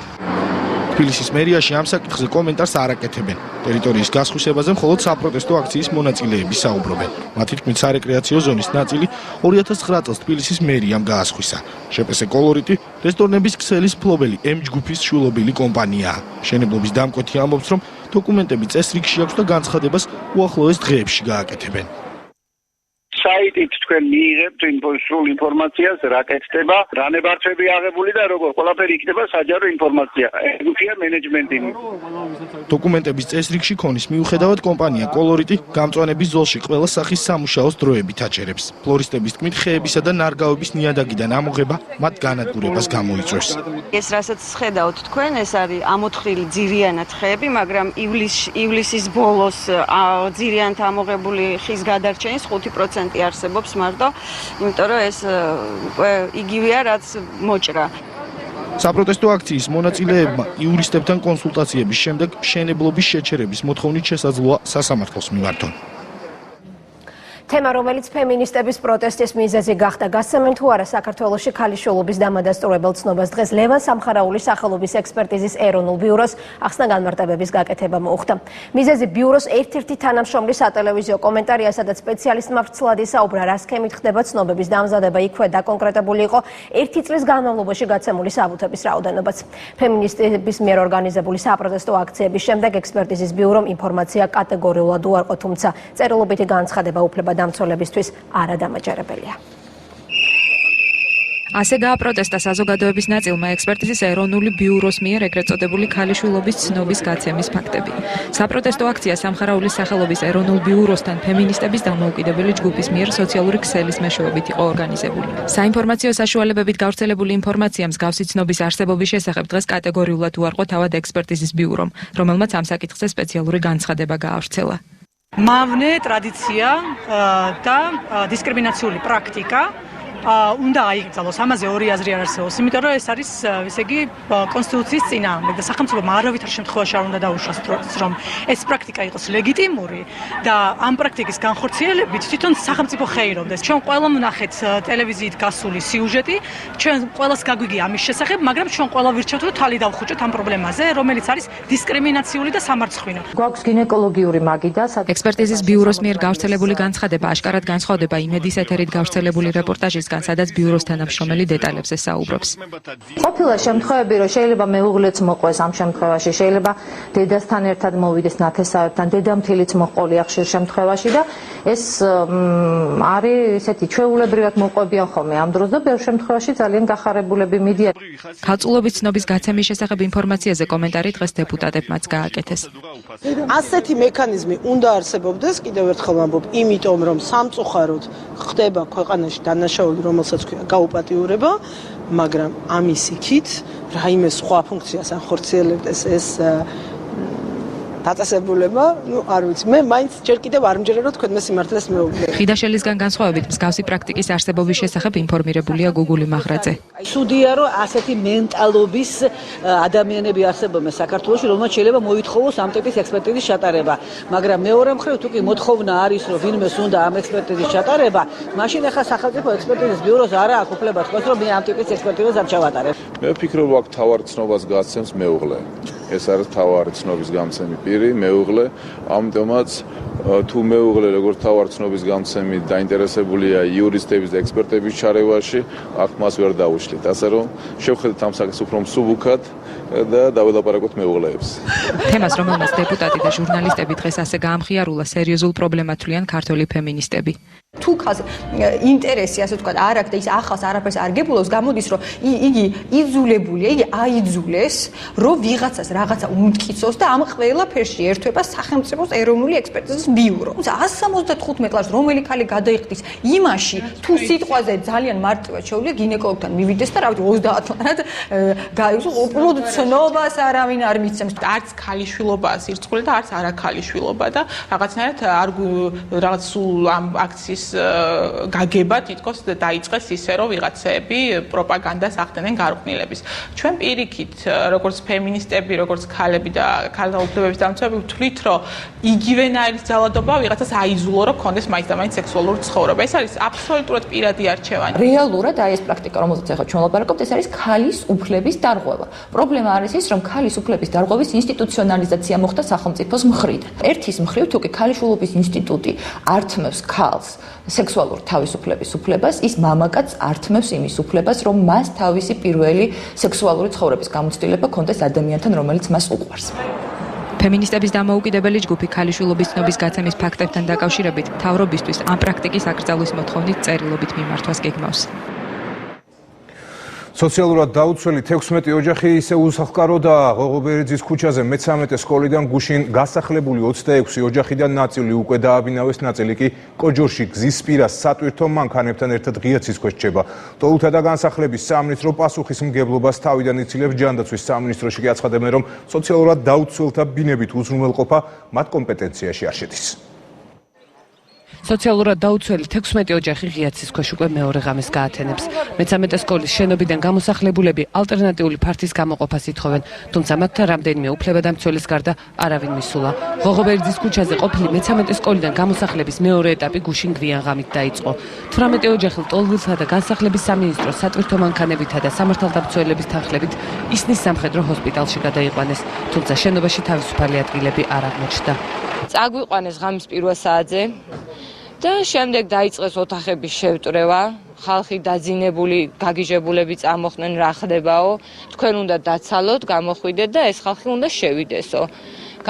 თბილისის მერიაში ამ საკითხზე კომენტარს არ აკეთებენ. ტერიტორიის გასხვისებაზე მხოლოდ საპროტესტო აქციის მონაწილეები საუბრობენ. მათი თქმით, სარეკრეაციო ზონის ნაწილი 2009 წელს თბილისის მერიამ გაასხვისა. შეპესე კოლორიტი რესტორნების ქსელის მფლობელი M ჯგუფის შვილობილი კომპანიაა. მშენებლობის დამკვეთი ამბობს, რომ დოკუმენტები წესრიგში აქვს და განცხადებას უახლოეს დღეებში გააკეთებენ. საიტით თქვენ მიიღებთ სრულ ინფორმაციას, რა კეთდება, რა ნებართვები აღებული და როგორ ყველაფერი იქნება საჯარო ინფორმაცია. ეგუქია მენეჯმენტი. დოკუმენტების წესრიგში ქონის მიუხედავად კომპანია კოლორიტი გამწვანების ზოლში ყველა სახის სამუშაოს დროებით აჩერებს. ფლორისტების თქმით, ხეებისა და ნარგავების ნიადაგიდან ამოღება მათ განადგურებას გამოიწვევს. ეს რასაც ხედავთ თქვენ, ეს არის ამოთხრილი ძირიანად ხეები, მაგრამ ივლისის ბოლოს ძირიანად ამოღებული ხის გადარჩენის 5% არსებობს მარტო, იმიტომ რომ ეს იგივეა, რაც მოჭრა. საპროტესტო აქციის მონაწილეებმა იურისტებთან კონსულტაციების შემდეგ მშენებლობის შეჩერების მოთხოვნით შესაძლოა სასამართლოს მიმართონ. თემა, რომელიც ფემინისტების პროტესტის მიზეზი გახდა, გასცემენ თუ არა საქართველოში ქალიშვილობის დამადასტურებელ ცნობას დღეს ლევან სამხარაულის სახელობის ექსპერტიზის ეროვნულ ბიუროს ახსნა განმარტებების გაკეთება მოუხდა. მიზეზი ბიუროს ერთ-ერთი თანამშრომლის სატელევიზიო კომენტარია, სადაც სპეციალისტმა ვრცლად ისაუბრა, რა სქემით ხდება ცნობების დამზადება, იქვე დაკონკრეტებული იყო 1 წლის განმავლობაში გაცემული საბუთების რაოდენობაც. ფემინისტების მიერ ორგანიზებული საპროტესტო აქციების შემდეგ ექსპერტიზის ბიურომ ინფორმაცია კატეგორიულად უარყო, თუმცა წერილობითი განცხადება უფლება დამცველებისთვის არადამაჯერებელია. ასე გააპროტესტა საზოგადოების ნაწილმა ექსპერტიზის ეროვნული ბიუროს მიერ ეგრეთ წოდებული ქალიშვილობის ცნობის გაცემის ფაქტები. საპროტესტო აქცია სამხარაულის სახელობის ეროვნულ ბიუროსთან ფემინისტების დამოუკიდებელი ჯგუფის მიერ სოციალური ქსელის მეშვეობით იყო ორგანიზებული. საინფორმაციო საშუალებებით გავრცელებული ინფორმაცია მსგავსი ცნობის არსებობის შესახებ დღეს კატეგორიულად უარყო თავად ექსპერტიზის ბიურომ, რომელმაც ამ საკითხზე სპეციალური განცხადება გაავრცელა. მავნე ტრადიცია და დისკრიმინაციული პრაქტიკა უნდა აიკრძალოს. ამაზე ორი აზრი არ არსებობს, იმიტომ რომ ეს არის, ესე იგი, კონსტიტუციის წინააღმდეგ და სახელმწიფომ არავითარ შემთხვევაში არ უნდა დაუშვას, რომ ეს პრაქტიკა იყოს ლეგიტიმური და ამ პრაქტიკის განხორციელებით თვითონ სახელმწიფო ხეირობდეს. ჩვენ ყველამ ვნახეთ ტელევიზიით გასული სიუჟეტი, ჩვენ ყველას გაგვიგია ამის შესახებ, მაგრამ ჩვენ ყველა ვირჩევთ, რომ თვალი დავხვიჭოთ ამ პრობლემაზე, რომელიც არის დისკრიმინაციული და სამარცხვინო. გვაქვს გინეკოლოგიური მაგიდა. ექსპერტიზის ბიუროს მიერ გავრცელებული განცხადება აშკარად განსხვავდება იმედის ეთერით გავრცელებული რეპორტაჟის სადაც ბიუროს თანამშრომელი დეტალებზე საუბრობს. ყოფილა შემთხვევები, რომ შეიძლება მეუღლეც მოყვეს ამ შემთხვევაში, შეიძლება დედასთან ერთად მოვიდეს ნათესავებთან, დედამთილიც მოყოლია ხშირ შემთხვევაში და ეს არის ესეთი ჩვეულებრივად მოყვებიან ხოლმე ამ დროს და ბევრ შემთხვევაში ძალიან გახარებულები მიდიან. ქალწულობის ცნობის გაცემის შესახებ ინფორმაციაზე კომენტარი დღეს დეპუტატებმაც გააკეთეს. ასეთი მექანიზმი უნდა არსებობდეს, კიდევ ერთხელ ვამბობ, იმიტომ რომ სამწუხაროდ ხდება ქვეყანაში დანაშაული, რომელსაც ქვია გაუპატიურება, მაგრამ ამის იქით რაიმე სხვა ფუნქციას ახორციელებდეს ეს დაწესებულება, არ ვიცი, მე მაინც ჯერ კიდევ არ მჯერა რომ თქვენ მე სიმართლეს მეუბნე. ხიდაშელისგან განსხვავებით მსგავსი პრაქტიკის არსებობის შესახებ ინფორმირებულია გუგული მაღრაძე. სუდია რომ ასეთი მენტალობის ადამიანები არსებობენ საქართველოში, რომელმაც შეიძლება მოითხოვოს ამ ტიპის ექსპერტიზის ჩატარება, მაგრამ მეორე მხრივ თუ კი მოთხოვნა არის რომ ვინმეს უნდა ამ ექსპერტიზის ჩატარება, მაშინ ახლა სახელმწიფო ექსპერტიზის ბიუროს არ აქვს უფლება თქვას რომ მე ამ ტიპის ექსპერტიზას არ ჩავატარებ. მე ვფიქრობ აქ თავარ ცნობას გაცემს მეუღლე. ეს არის თავარი ცნობის გამცემი პირი, მეუღლე, ამიტომაც თუ მეუღლე როგორც თავარ ცნობის გამცემი დაინტერესებულია იურისტების და ექსპერტების ჩარევაში, აქ მას ვერ დაუშლით. ასე რომ შევხედეთ ამ საკითხს უფრო მსუბუქად და დაველაპარაკოთ მეუღლეებს. თემას, რომელმაც დეპუტატი და ჟურნალისტები დღეს ასე გაამხიარულა, სერიოზულ პრობლემად თვლიან ქართველი ფემინისტები. თუ ხაზ ინტერესი, ასე ვთქვათ, არ აქვს და ის ახალს არაფერს არ გებულობს, გამოდის, რომ იგი იძულებულია, იგი აიძულეს, რომ ვიღაცას რაღაცა უმტკიცოს და ამ ყველაფერში ერთვება სახელმწიფოს ეროვნული ექსპერტიზის ბიურო. 175 ლარს რომელი ქალი გადაიხდის იმაში, თუ სიტყვაზე ძალიან მარტივად შეუძლია გინეკოლოგთან მივიდეს და რა ვიცი 30 ლარად გაიუსო, უბრალოდ ცნობას არავინ არ მიცემს. არც ქალიშვილობაა სირცხული და არც არაქალიშვილობა და რაღაცნაირად არ რაღაც სულ ამ აქციის გაგება თითქოს დაიწყეს ისე რომ ვიღაცები პროპაგანდას ახდენენ გარყვნილების. ჩვენ პირიქით როგორც ფემინისტები, როგორც ქალები და ქალთა უფლებების დამცველები ვთვლით, რომ იგივენაირი ძალადობა ვიღაცას აიძულო, რომ კონდეს მაინც და მაინც სექსუალური ცხოვრება. ეს არის აბსოლუტურად პირადი არჩევანი. რეალურად აი ეს პრაქტიკა, რომელზეც ახლა ჩვენ ვლაპარაკობთ, ეს არის ქალის უფლების დარღვევა. პრობლემა არის ის, რომ ქალის უფლების დარღვევის ინსტიტუციონალიზაცია მოხდა სახელმწიფოს მხრიდან. ერთის მხრივ თუ კი ქალიშვილობის ინსტიტუტი ართმევს ქალს სექსუალურ თავისუფლების უფლებას, ის მამაკაც ართმევს იმის უფლებას, რომ მას თავისი პირველი სექსუალური ცხოვრების გამოცდილება კონდეს ადამიანთან, რომელიც მას უყვარს. ფემინისტების დამოუკიდებელი ჯგუფი ქალიშვილობის ცნობის გაცემის ფაქტებთან დაკავშირებით მთავრობისთვის ამ პრაქტიკის აკრძალვის მოთხოვნით წერილობით მიმართვას გეგმავს. სოციალურად დაუცველი 16 ოჯახი ისე უსახლკაროდა ღოღობერიძის ქუჩაზე მე-13 სკოლიდან გუშინ გასახლებული 26 ოჯახიდან ნაწილი უკვე დააბინავეს, ნაწილი კი კოჯორში გზის პირას სატვირთო მანქანებთან ერთად ღია ცის ქვეშ რჩება. ტოლთა და განსახლების სამინისტრო პასუხისმგებლობას თავიდან იცილებს. ჯანდაცვის სამინისტროში კი აცხადებენ, რომ სოციალურად დაუცველთა ბინებით უზრუნველყოფა მათ კომპეტენციაში არ შედის. სოციალურად დაუცველი 16 ოჯახი ღიაცის ქვეშ უკვე მეორე ღამეს გაათენებს. მე-13 სკოლის შენობიდან გამოსახლებულები ალტერნატიული ფართის გამოყოფას ითხოვენ, თუმცა მათთან რამდენიმე უფლებადამცველის გარდა არავინ მისულა. ღოღობერძის ქუჩაზე ყოფილი მე-13 სკოლიდან გამოსახლების მეორე ეტაპი გუშინ გვიან ღამით დაიწყო. 18 ოჯახი ლტოლვილთა და განსახლების სამინისტროს სატვირთო მანქანებითა და სამართალდამცველების თანხლებით ისნის სამხედრო ჰოსპიტალში გადაიყვანეს, თუმცა შენობაში თავისუფალი ადგილები არ აღმოჩნდა. წაგვიყვანეს ღამის პირველ საათზე და შემდეგ დაიწყეს ოთახების შევტვრევა. ხალხი დაძინებული, გაგიჟებულები წამოხდნენ, რა ხდებაო? თქვენ უნდა დაცალოთ, გამოხვიდეთ და ეს ხალხი უნდა შევიდესო.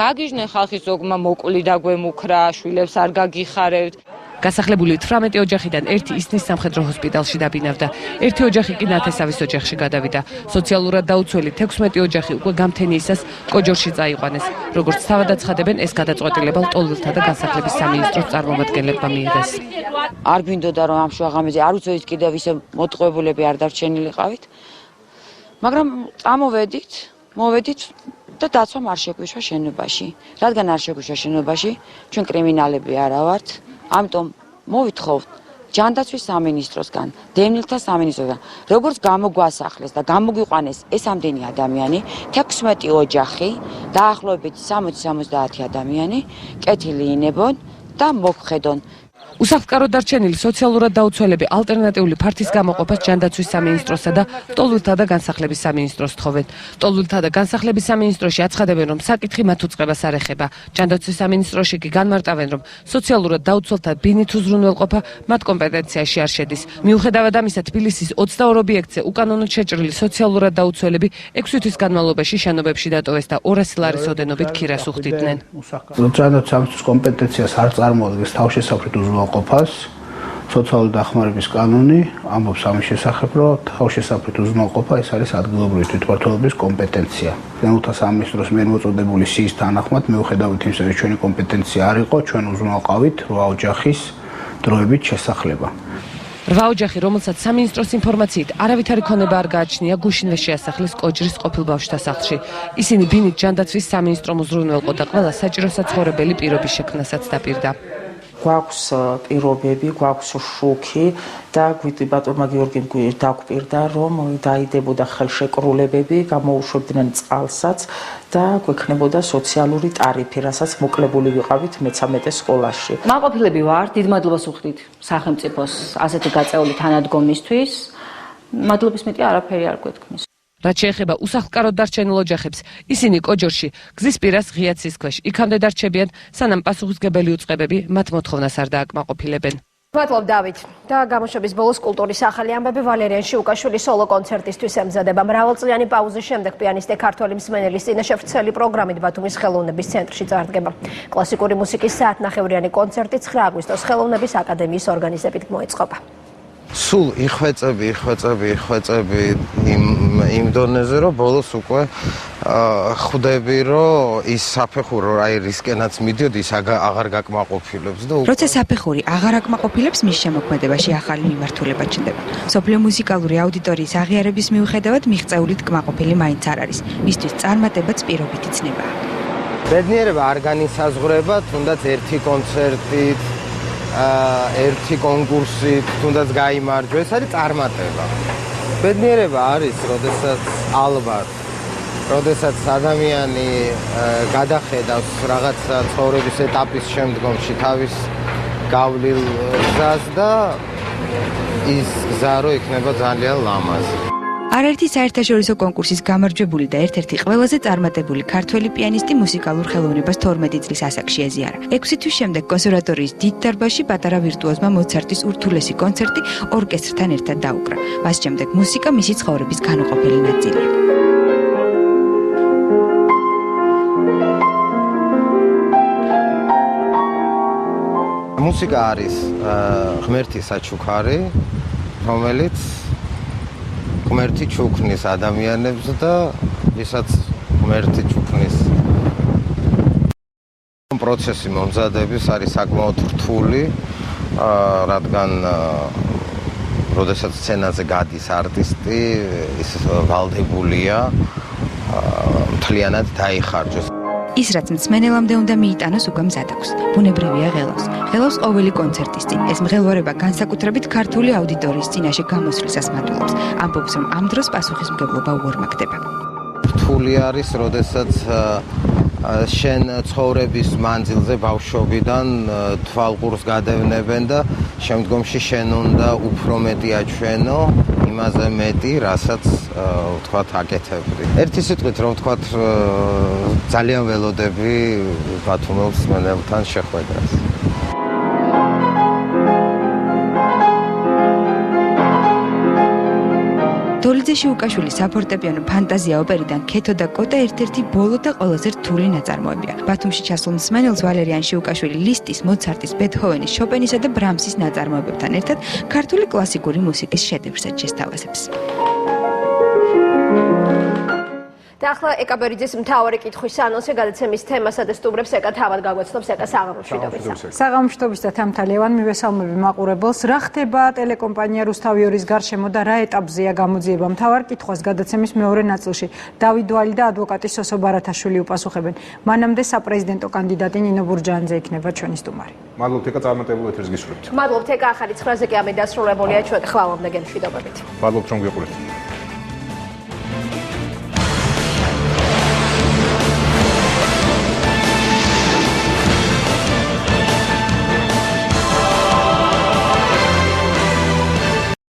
გაგიჟდნენ ხალხი, ზოგმა მოკლი დაგვემუქრა, შვილებს არ გაგიხარებთ. გასახლებული 18 ოჯახიდან ერთი ისნის სამხედრო ჰოსპიტალში დაბინავდა. ერთი ოჯახი კი ნათესავის ოჯახში გადავიდა. სოციალურად დაუცველი 16 ოჯახი უკვე გამთენიისას კოჯორში წაიყვანეს. როგორც თავად აცხადებენ, ეს გადაწყვეტილება ლტოლვილთა და განსახლების სამინისტროს წარმომადგენლებმა მიიღეს. არ გვინდოდა რომ ამ შუაღამეზე არ უწევით კიდევ ისე მოტყუებულები არ დარჩენილიყავით. მაგრამ მოვედით და დაცვამ არ შეგვიშვა შენობაში. რადგან არ შეგვიშვა შენობაში, ჩვენ კრიმინალები არა ვართ. ამიტომ მოვითხოვთ ჯანდაცვის სამინისტროსგან, დევნილთა სამინისტროსგან, როგორც გამოგვასახლეს და გამოგვიყვანეს ეს ამდენი ადამიანი, 16 ოჯახი, დაახლოებით 60-70 ადამიანი, კეთილი ინებონ და მოგხედონ. უსახლკაროდ დარჩენილი სოციალურად დაუცველები ალტერნატიული ფართის გამოყოფას ჯანდაცვის სამინისტროსა და ლტოლვილთა და განსახლების სამინისტროს თხოვენ. ლტოლვილთა და განსახლების სამინისტროში აცხადებენ, რომ საკითხი მათ უწყებას არ ეხება. ჯანდაცვის სამინისტროში კი განმარტავენ, რომ სოციალურად დაუცველთა ბინით უზრუნველყოფა მათ კომპეტენციაში არ შედის. მიუხედავად ამისა, თბილისის 22 ობიექტზე უკანონოდ შეჭრილი სოციალურად დაუცველები 6 თვის განმავლობაში შენობებში დატოვეს და 200 ლარის ოდენობით ქირას უხდიდნენ. ჯანდაცვის სამინისტროს კომპეტენციას არ წარმოადგენს თავშესაფრით უზრუნველყოფას. სოციალური დახმარების კანონი ამბობს ამის შესახებ, რომ თავშესაფრით უზრუნველყოფა ეს არის ადგილობრივი თვითმმართველობის კომპეტენცია. დევნილთა სამინისტროს მიერ მოწოდებული სიის თანახმად, მიუხედავად იმისა, რომ ჩვენი კომპეტენცია არ იყო, ჩვენ უზრუნველყავით 8 ოჯახის დროებით შესახლება. 8 ოჯახი, რომელსაც სამინისტროს ინფორმაციით არავითარი ქონება არ გააჩნია, გუშინვე შეასახლეს კოჯრის ყოფილ ბავშვთა სახლში. ისინი ბინით ჯანდაცვის სამინისტრომ უზრუნველყო და ყველა საჭირო საცხოვრებელი პირობის შექმნასაც დაპირდა. გვაქვს პირობები, გვაქვს შუქი და ბატონმა გიორგიმ დაგვპირდა, რომ დაიდებოდა ხელშეკრულებები, გამოუშვებდნენ წყალსაც და გვექნებოდა სოციალური ტარიფი, რასაც მოკლებული ვიყავით მე-13 სკოლაში. მაყოფილები ვართ, დიდ მადლობას ვუხდით სახელმწიფოს ასეთი გაწეული თანადგომისთვის. მადლობის მეტი არაფერი არ გვეთქმის. რაც შეეხება უსახლკაროდ დარჩენილ ოჯახებს, ისინი კოჯორში გზის პირას ღიაცის ქვეშ იქამდე დარჩებიან, სანამ პასუხისმგებელი უწყებები მათ მოთხოვნას არ დააკმაყოფილებენ. მადლობ დავით. და გამოშვების ბოლოს კულტურის ახალი ამბები ვალერიან შიუკაშვილის სოლო კონცერტისთვის ემზადება. მრავალწლიანი პაუზის შემდეგ პიანისტი ქართველი მსმენელის წინაშე ვრცელი პროგრამით ბათუმის ხელოვნების ცენტრში წარდგება. კლასიკური მუსიკის საათნახევრიანი კონცერტი 9 აგვისტოს ხელოვნების აკადემიის ორგანიზებით მოეწყობა. სულ იხვეწები იმ დონეზე, რომ ბოლოს უკვე ხვდები, რომ ის საფეხურო აი რისკენაც მიდიოდი, ის აღარ გაკმაყოფილებს და როცა საფეხური აღარ აკმაყოფილებს, მის შემოქმედებაში ახალი მიმართულება ჩნდება. მსოფლიო მუსიკალური აუდიტორიის აღიარების მიუხედავად მიღწეულით კმაყოფილი მაინც არ არის. მისთვის წარმატებაც პირობით იცნებაა. ბედნიერება არ განისაზღვრება, თუნდაც ერთი კონცერტით, ერთი კონკურსით, თუნდაც გაიმარჯვა, ეს არის წარმატება. ბედნიერება არის, როდესაც ალბათ, როდესაც ადამიანი გადახედავს რაღაცა ცხოვრების ეტაპის შემდგომში თავის გავლილ გზას და ის გზა რო იქნება ძალიან ლამაზი. არაერთი საერთაშორისო კონკურსის გამარჯვებული და ერთ-ერთი ყველაზე წარმატებული ქართველი პიანისტი მუსიკალურ ხელოვნებას 12 წლის ასაკში ეზიარა. 6 თვის შემდეგ კონსერვატორიის დიდ დარბაზში პატარა ვირტუოზმა მოცარტის ურთულესი კონცერტი ორკესტრთან ერთად დაუკრა. მას შემდეგ მუსიკა მისი ცხოვრების განუყოფელი ნაწილია. მუსიკა არის ღმერთის საჩუქარი, რომელიც ღმერთი ჩუქნის ადამიანებს და ვისაც ღმერთი ჩუქნის პროცესი მომზადების არის საკმაოდ რთული, რადგან როდესაც სცენაზე გადის არტისტი, ის ვალდებულია მთლიანად დაიხარჯოს. ის რაც მსმენელამდე უნდა მიიტანოს უკვე მზად აქვს. ბუნებრივია ღელავს. ღელავს ყოველი კონცერტის წინ. ეს მღელვარება განსაკუთრებით ქართული აუდიტორიის წინაშე გამოსვლისას მატულობს. ამბობს, რომ ამ დროს პასუხისმგებლობა უორმაგდება. რთული არის, როდესაც შენ ცხოვრების მანძილზე ბავშვობიდან თვალყურს გადევნებენ და შემდგომში შენ უნდა უფრო მეტი აჩვენო, იმაზე მეტი, რასაც ვთქვათ, აკეთებდი. ერთი სიტყვით რომ ვთქვათ, ძალიან ველოდები ბათუმელს მენელთან შეხვედრას. დოლიძე უკაშვილის საფორტეპიანო ფანტაზია ოპერიდან ქეთო და კოტა ერთ-ერთი ბოლო და ყველაზე რთული ნაწარმოებია. ბათუმში ჩასულ მსმენელს ვალერიან შიუკაშვილი ლისტის, მოცარტის, ბეთჰოვენის, შოპენისა და ბრამსის ნაწარმოებებთან ერთად ქართული კლასიკური მუსიკის შედევრსაც შესთავაზებს. და ახლა ეკაბერიძის მთავარი კითხვის ანონსი გადაცემის თემასა და სტუმრებს ეკა თავად გაგვეცნობს ეკა საღამოშვიდობისა. საღამოშვიდობის და თამთალევან მივესალმები მაყურებელს. რა ხდება ტელეკომპანია რუსთავიორის გარშემო და რა ეტაპზეა გამოძიება? მთავარ კითხვას გადაცემის მეორე ნაწილში დავით ვალი და ადვოკატი სოსო ბარათაშვილი უპასუხებენ. მანამდე საპრეზიდენტო კანდიდატი ნინო ბურჯანიძე იქნება ჩვენი სტუმარი. მადლობთ ეკა წარმატებულ ეთერს გისურვებთ. მადლობთ ეკა ახალი 9-ზე კი ამი დასრულებულია ჩვენ ხვალამდე გემშვიდობებით. მადლობთ რომ გიყურეთ.